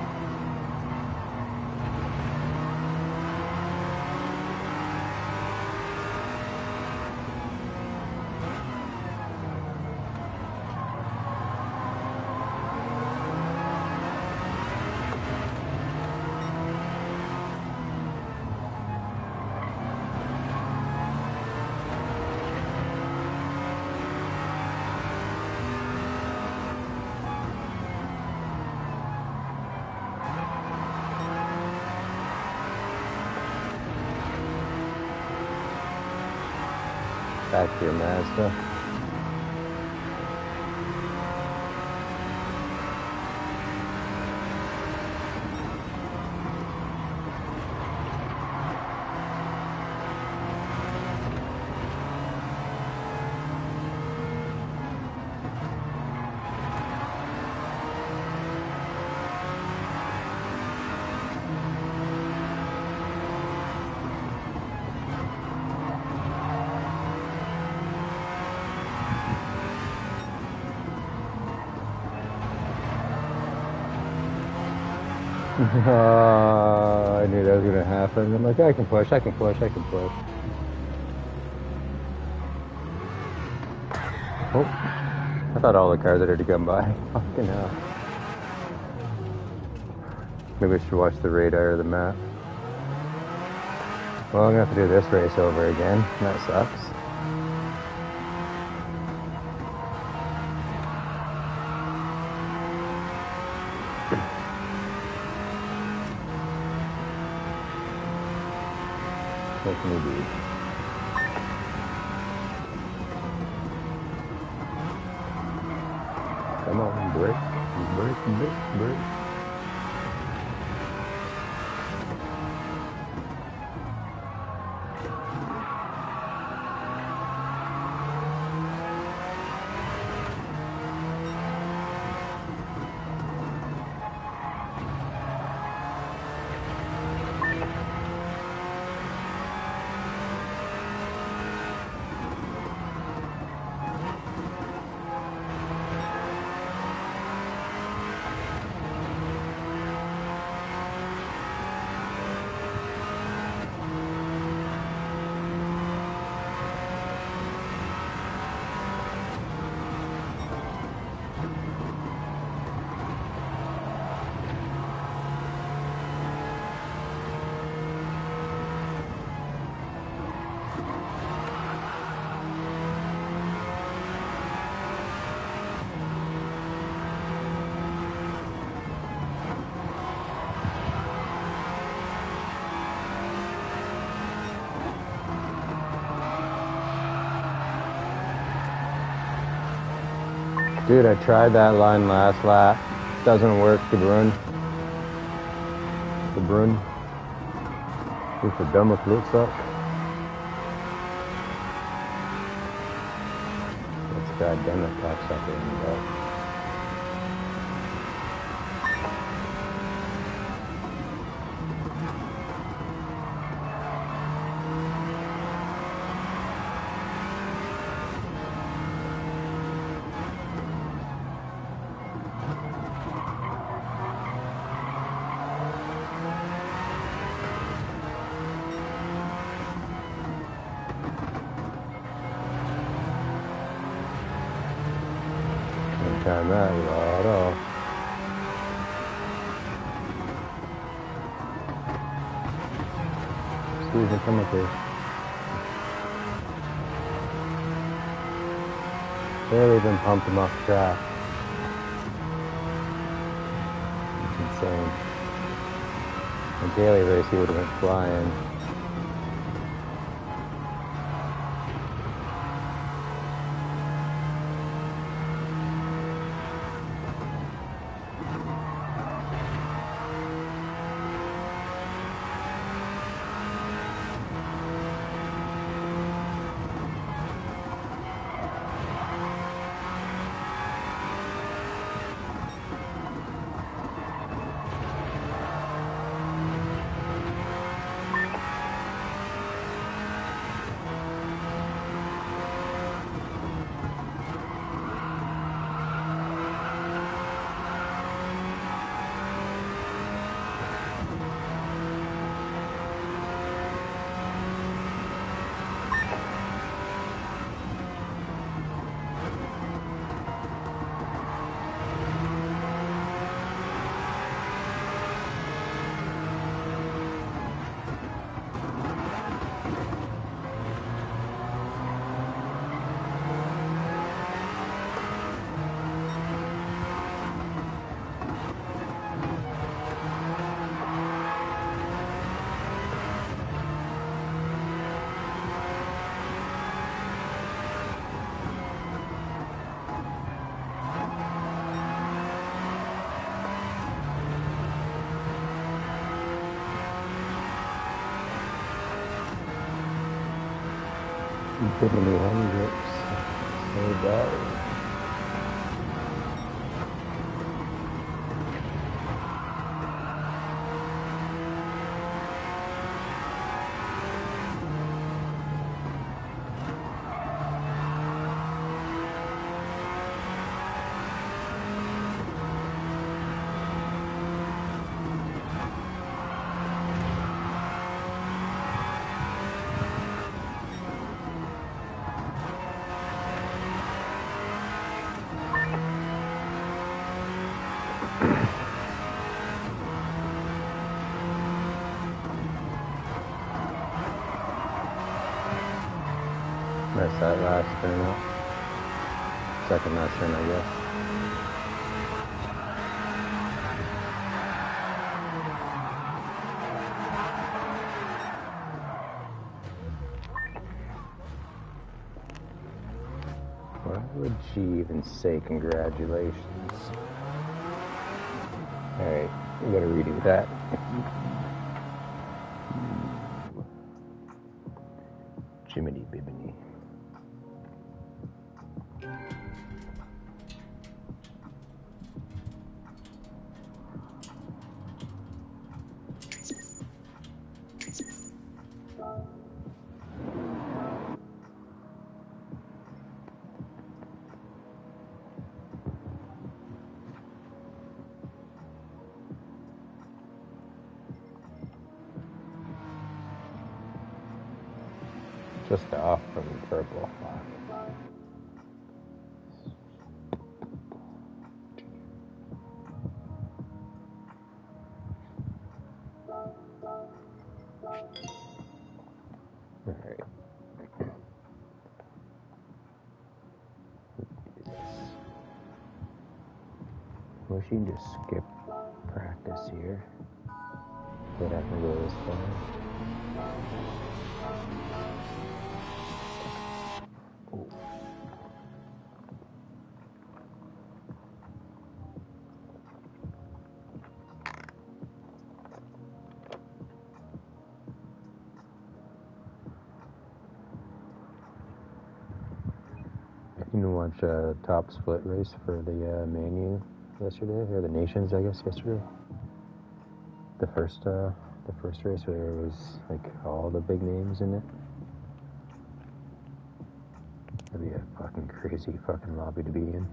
Back to your Mazda. I knew that was gonna happen. I'm like, I can push. Oh, I thought all the cars had already come by. Fucking hell. Maybe I should watch the radar or the map. Well, I'm gonna have to do this race over again. That sucks. What can we do? Come on, break. Dude, I tried that line last lap. Doesn't work, De Bruyne. Hoe verdamme klootzaak. God damn it, cocksucker in the belt. Time that right off. Excuse me, come up here. Barely even pumped him off track. It's insane. In daily race, he would have went flying. Bimini Hendrix. So bad. Missed that last turn up. Second last turn, I guess. Why would she even say congratulations? Alright, we gotta redo that. Jiminy Bibbiny. Just off from purple. Alright. Well, she can just skip practice here. But I can go this far. didn't watch a top split race for the Manu yesterday, or the Nations, I guess, yesterday. The first race where there was like all the big names in it. That'd be a fucking crazy fucking lobby to be in.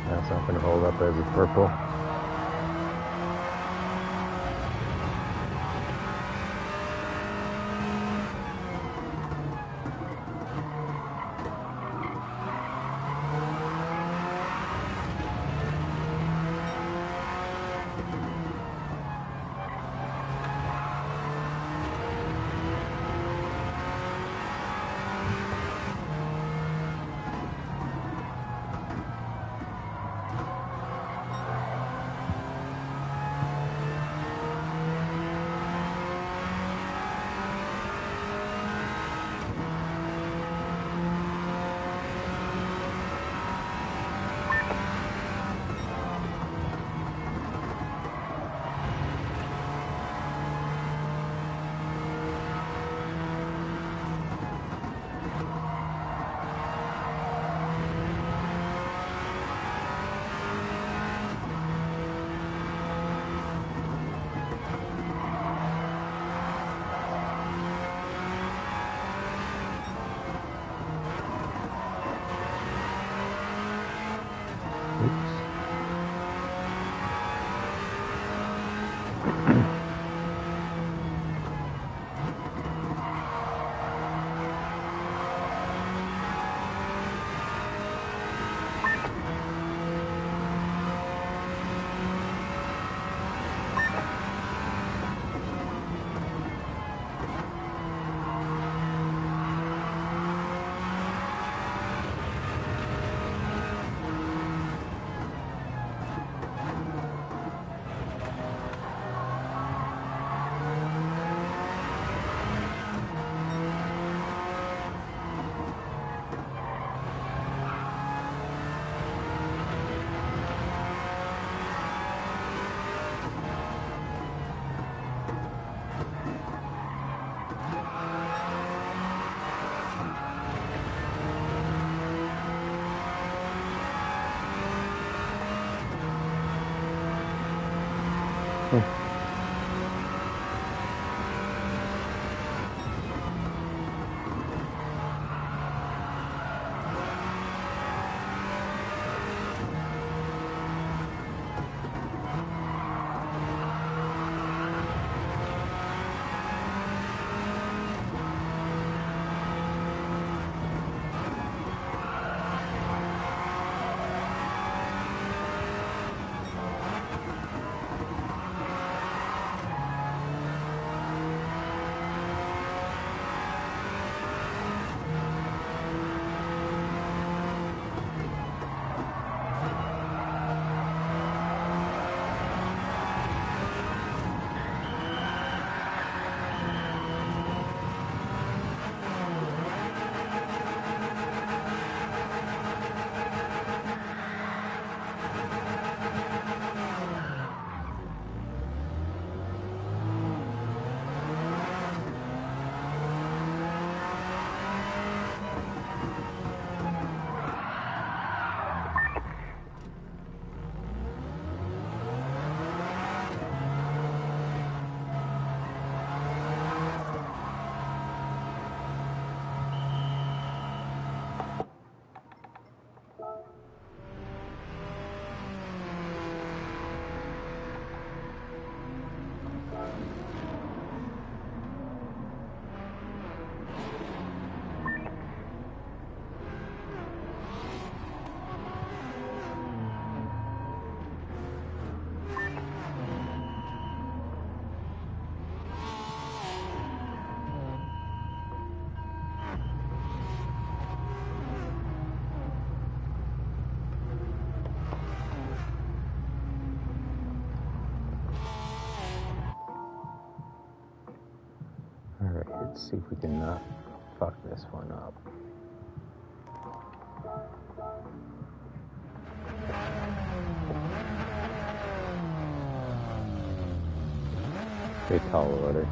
That's not gonna hold up as a purple. Alright, let's see if we can not fuck this one up. Pretty tall order.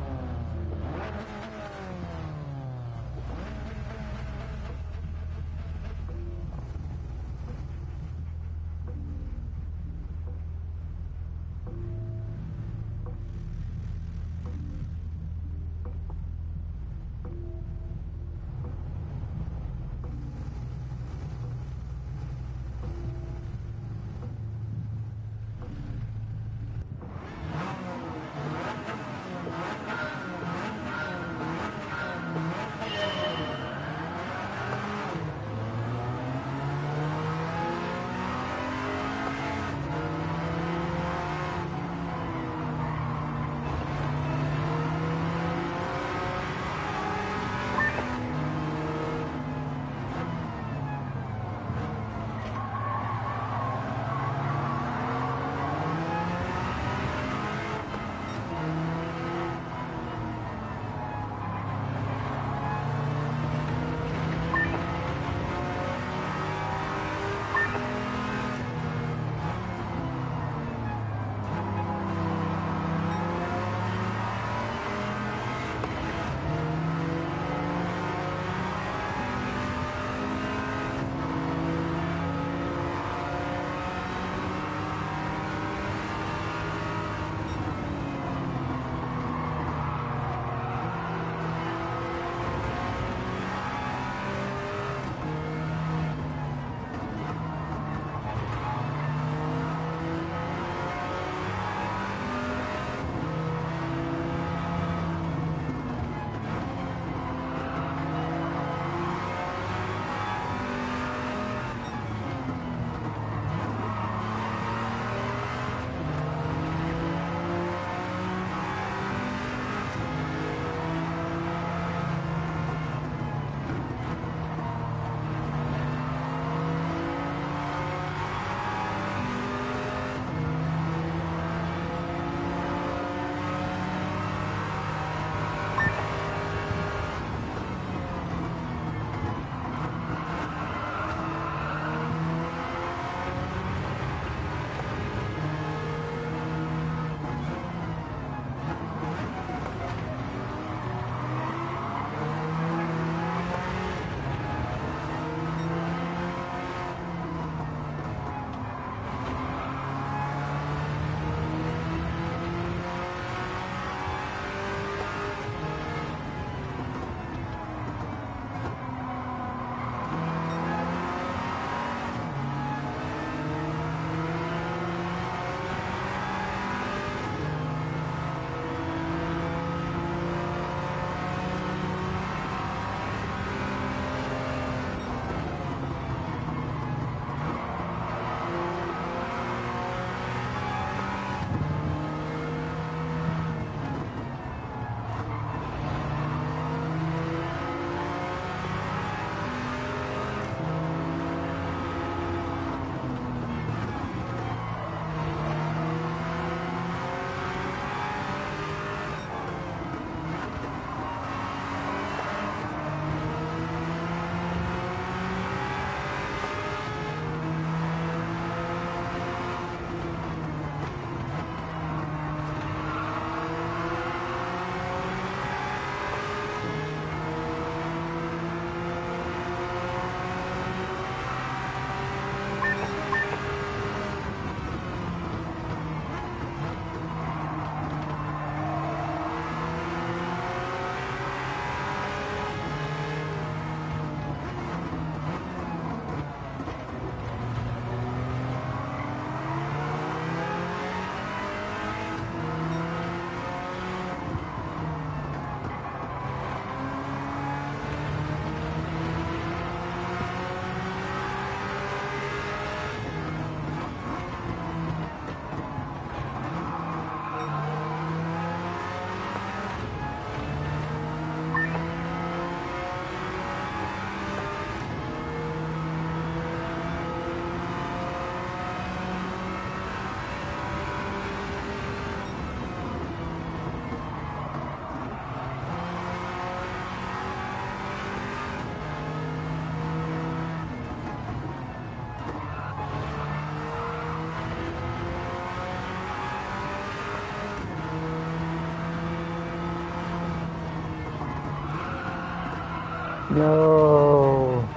No.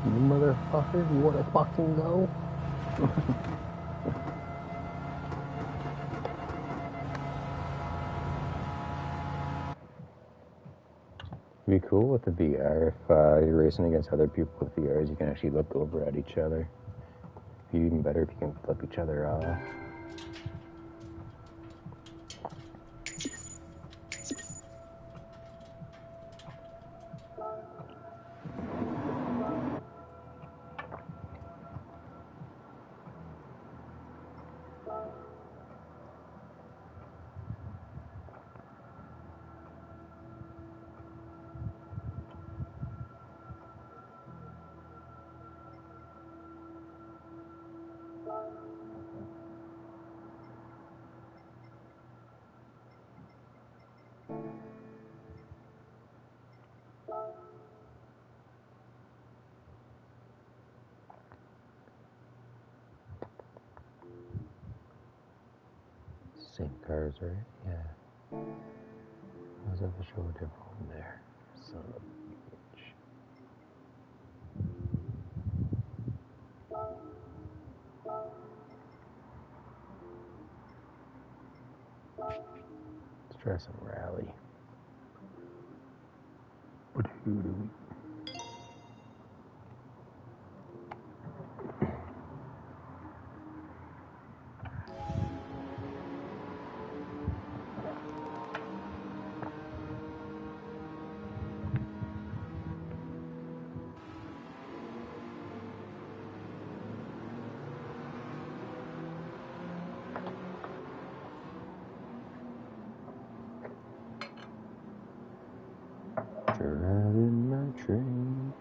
You motherfucker, you wanna fucking go? It'd be cool with the VR if you're racing against other people with VRs, you can actually look over at each other. It'd be even better if you can flip each other off. Same cars, right? Yeah. How's that for sure different one there? Son of a bitch. Let's try some rally. Driving my train.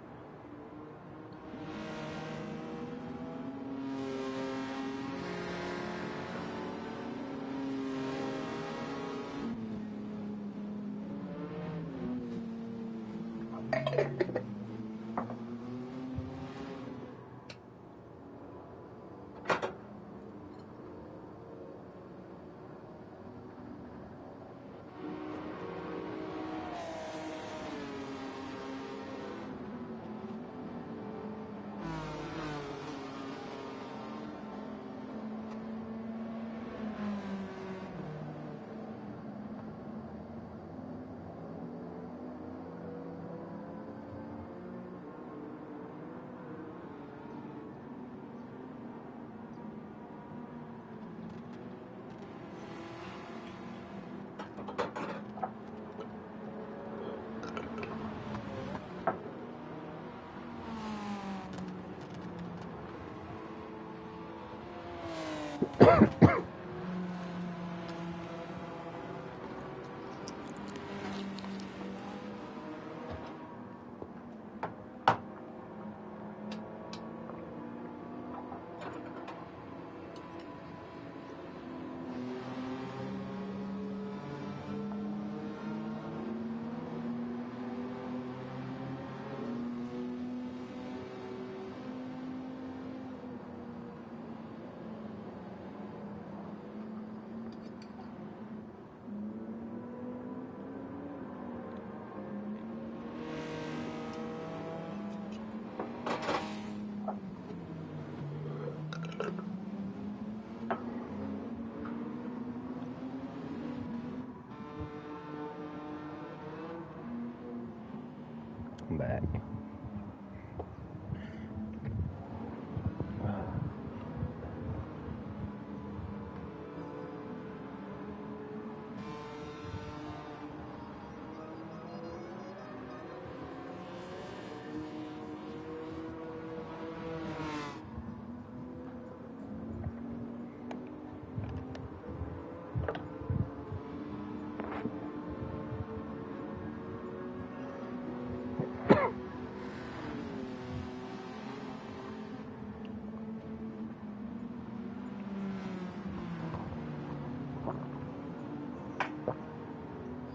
I'm back.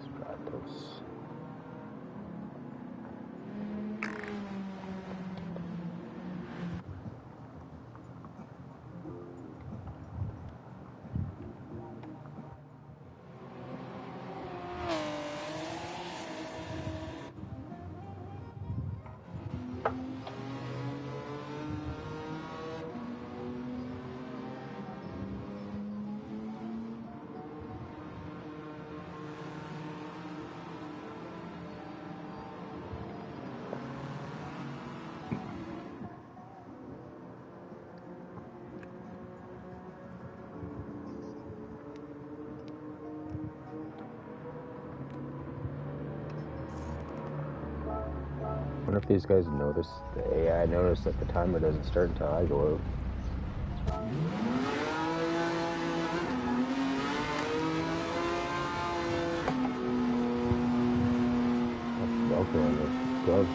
Stratos. I wonder if these guys notice the AI notice that the timer doesn't start until I go out. That's Velcro on this glove.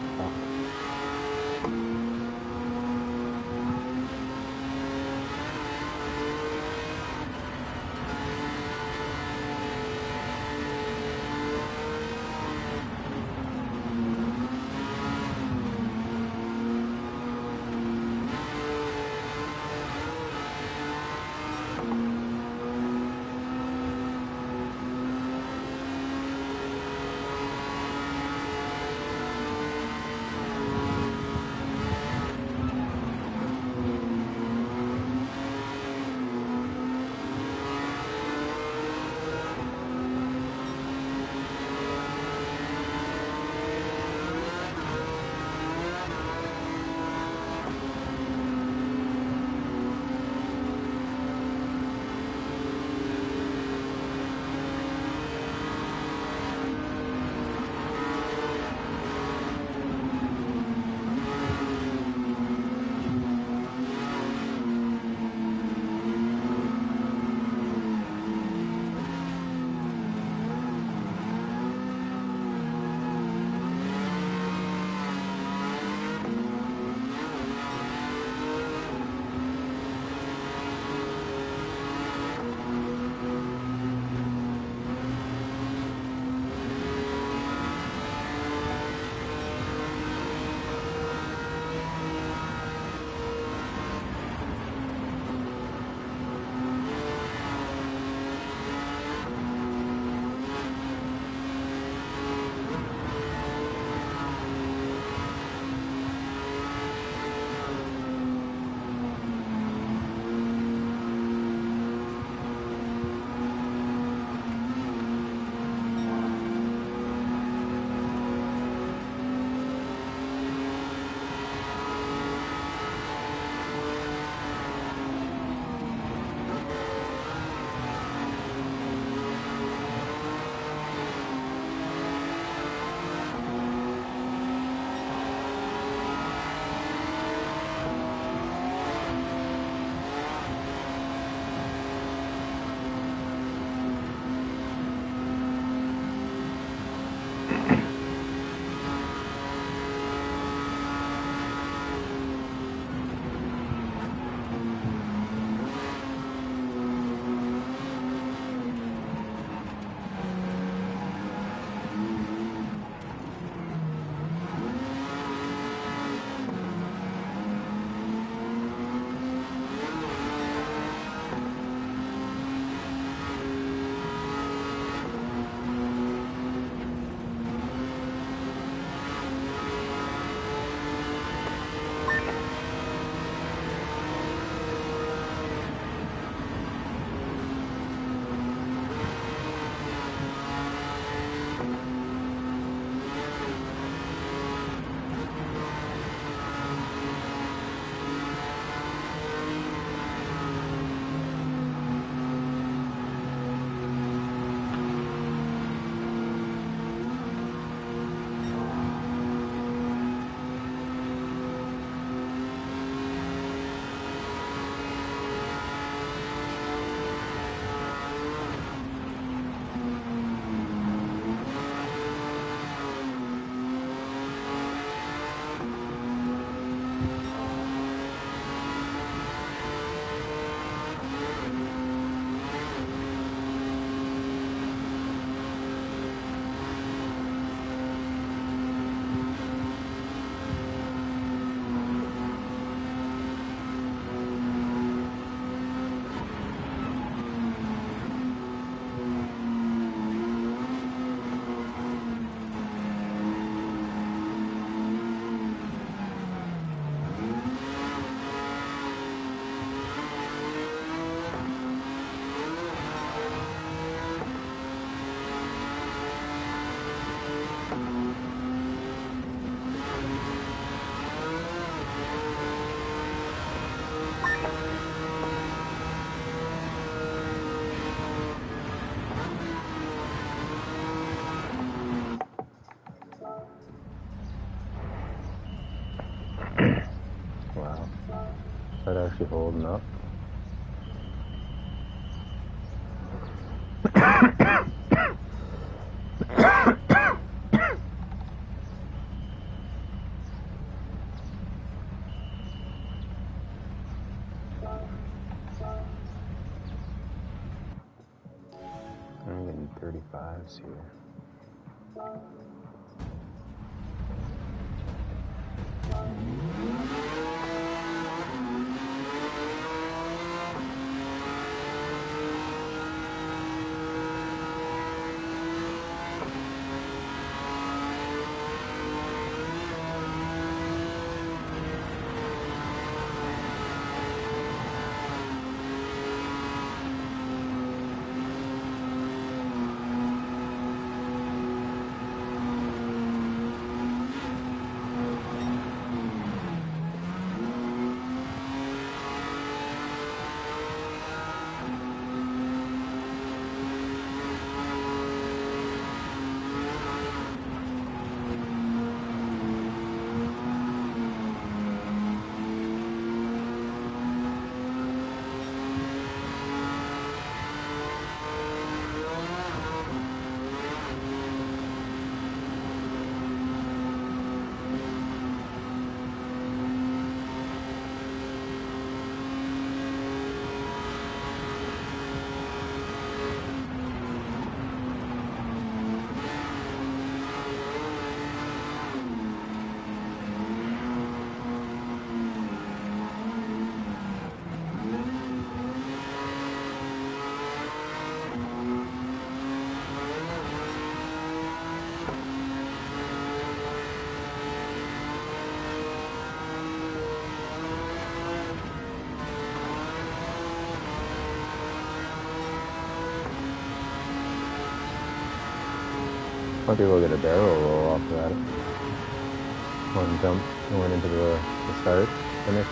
actually holding up. I'm getting 35s here. Might be able to get a barrel roll off of that. One jump going into the start, finish.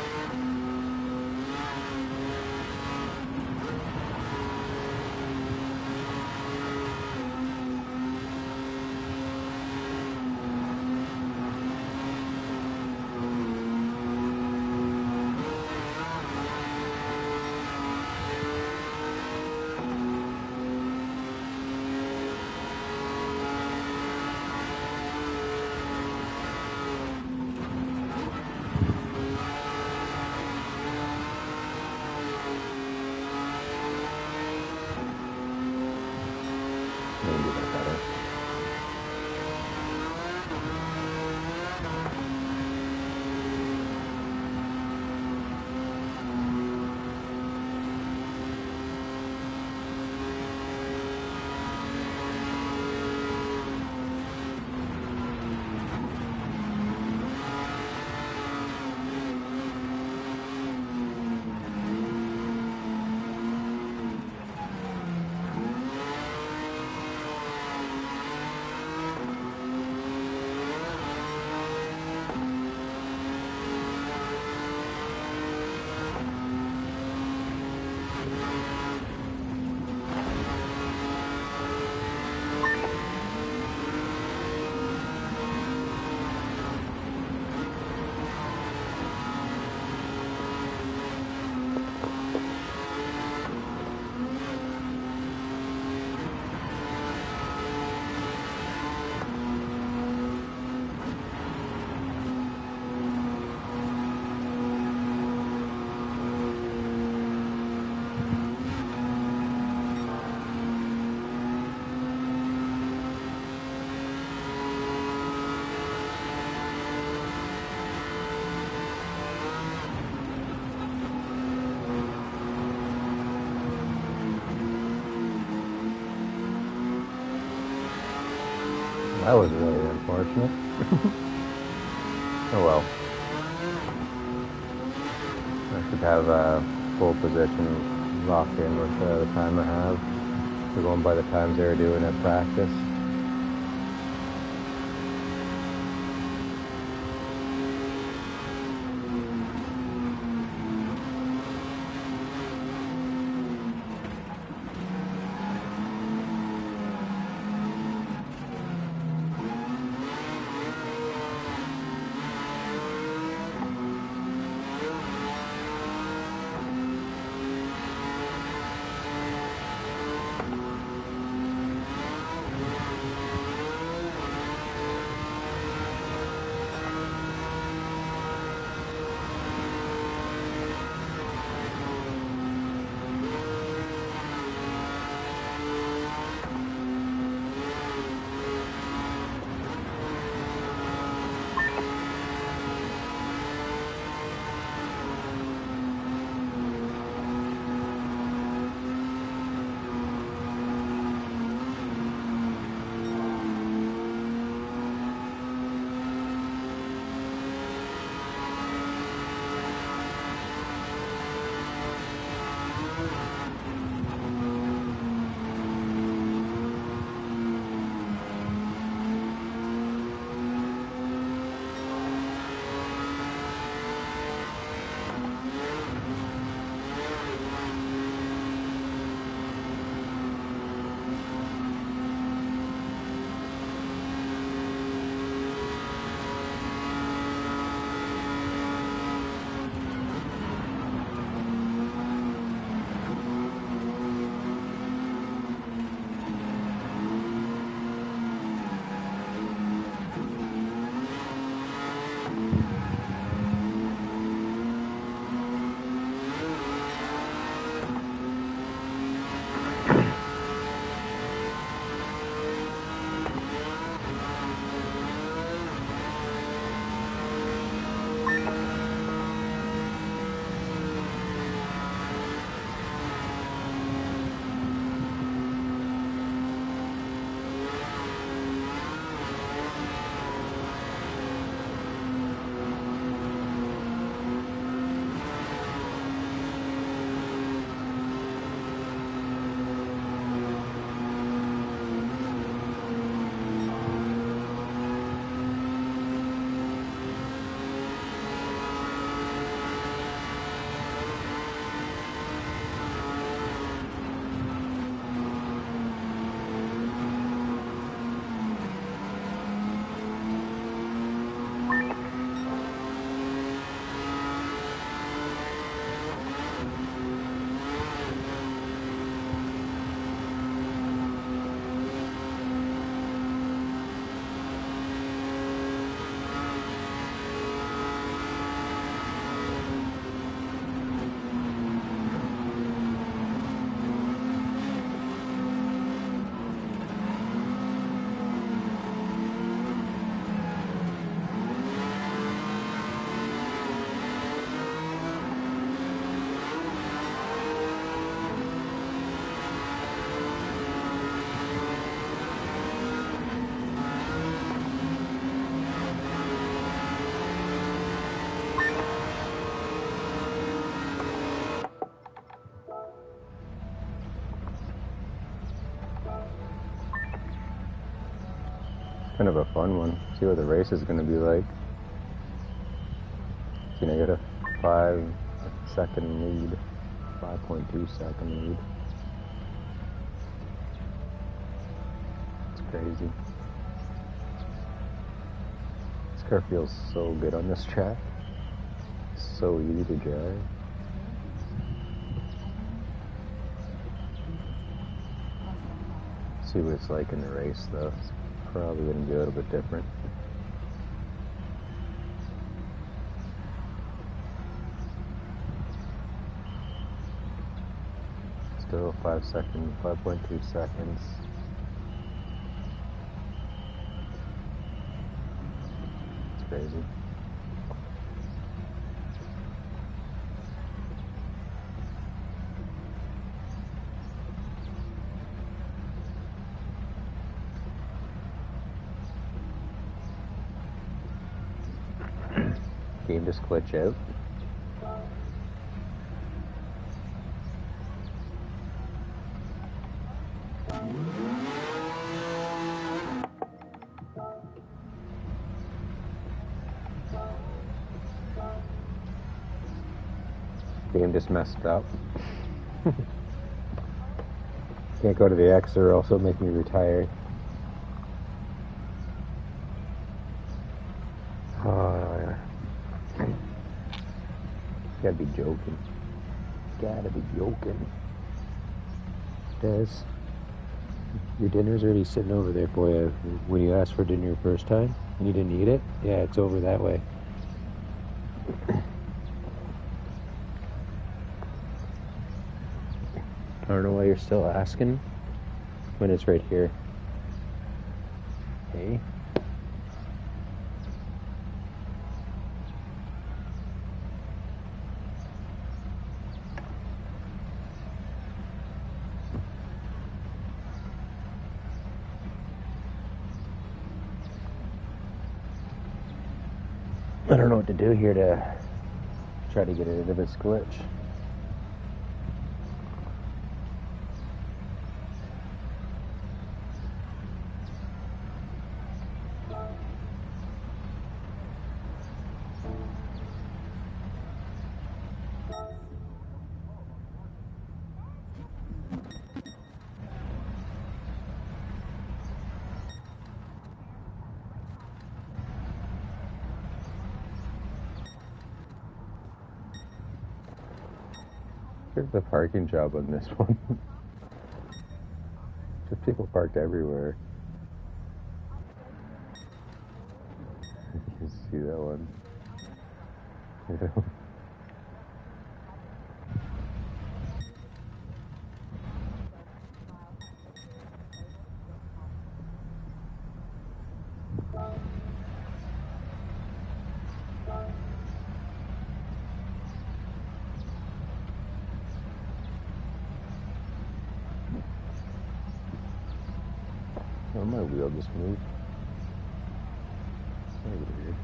Maybe do that better. That was really unfortunate. Oh well. I should have a full position locked in with the time I have. We're going by the times they were doing at practice. Kind of a fun one. See what the race is going to be like. So, you got a 5-second lead, 5.2-second lead. It's crazy. This car feels so good on this track. It's so easy to drive. See what it's like in the race though. It's probably going to be a little bit different. Still 5 seconds, 5.2 seconds. It's crazy. Game just glitch out. Game just messed up. Can't go to the X or else it'll make me retire. Oh, yeah. Gotta be joking. Gotta be joking. Des, your dinner's already sitting over there for you. When you asked for dinner first time and you didn't eat it, yeah, it's over that way. I don't know why you're still asking when it's right here. Hey. I don't know what to do here to try to get rid of this glitch. Here's the parking job on this one. Just people parked everywhere. You can see that one. Oh, my wheel just moved. That's weird.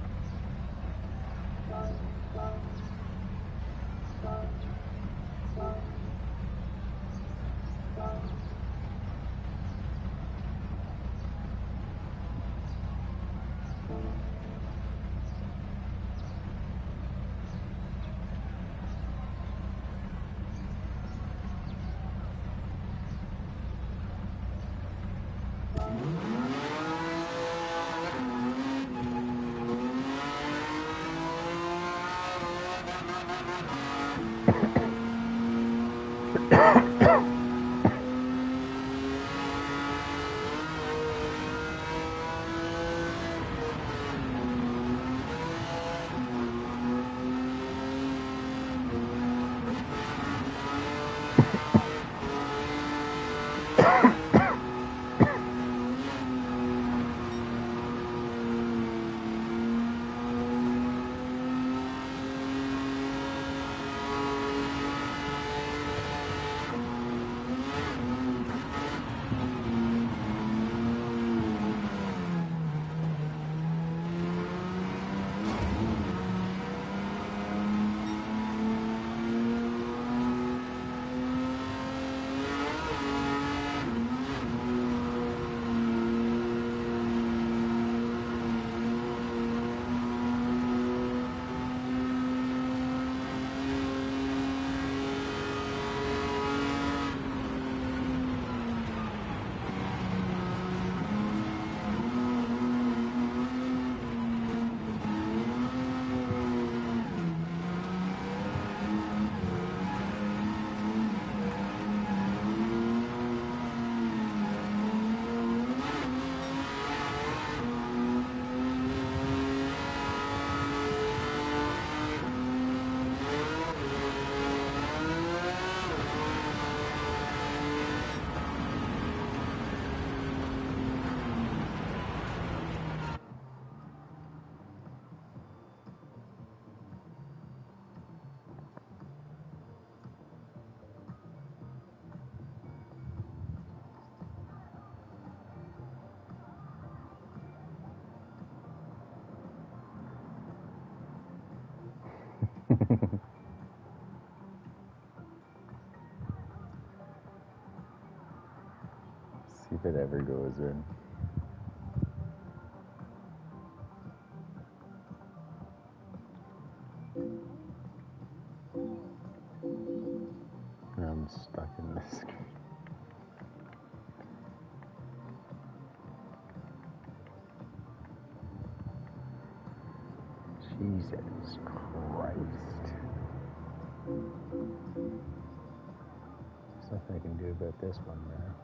See if it ever goes in. I'm stuck in this. Jesus Christ. There's nothing I can do about this one now.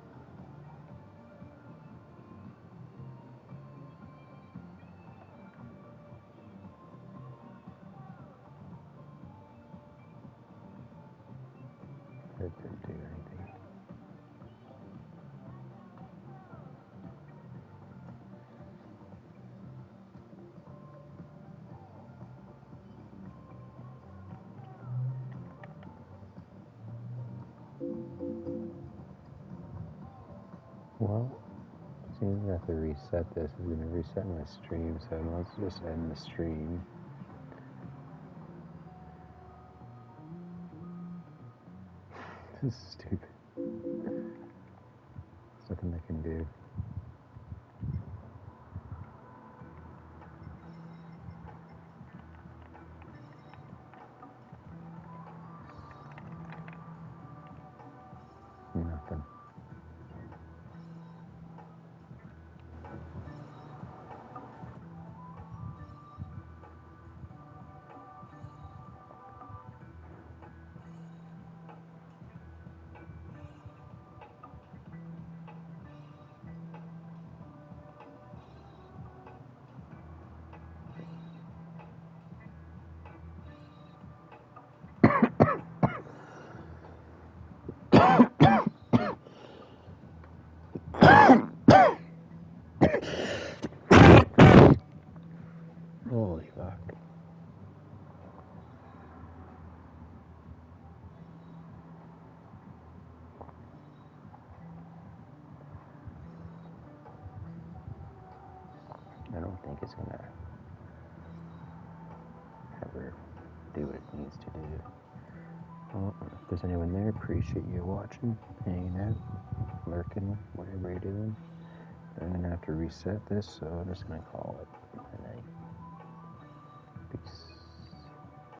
It didn't do anything. Well, seems I have to reset this. It's going to reset my stream, so let's just end the stream. This is stupid. There's nothing I can do. Nothing. Holy fuck. I don't think it's going to ever do what it needs to do. Well, if there's anyone there, appreciate you watching, hanging out, lurking, whatever you're doing. I'm going to have to reset this, so I'm just going to call it.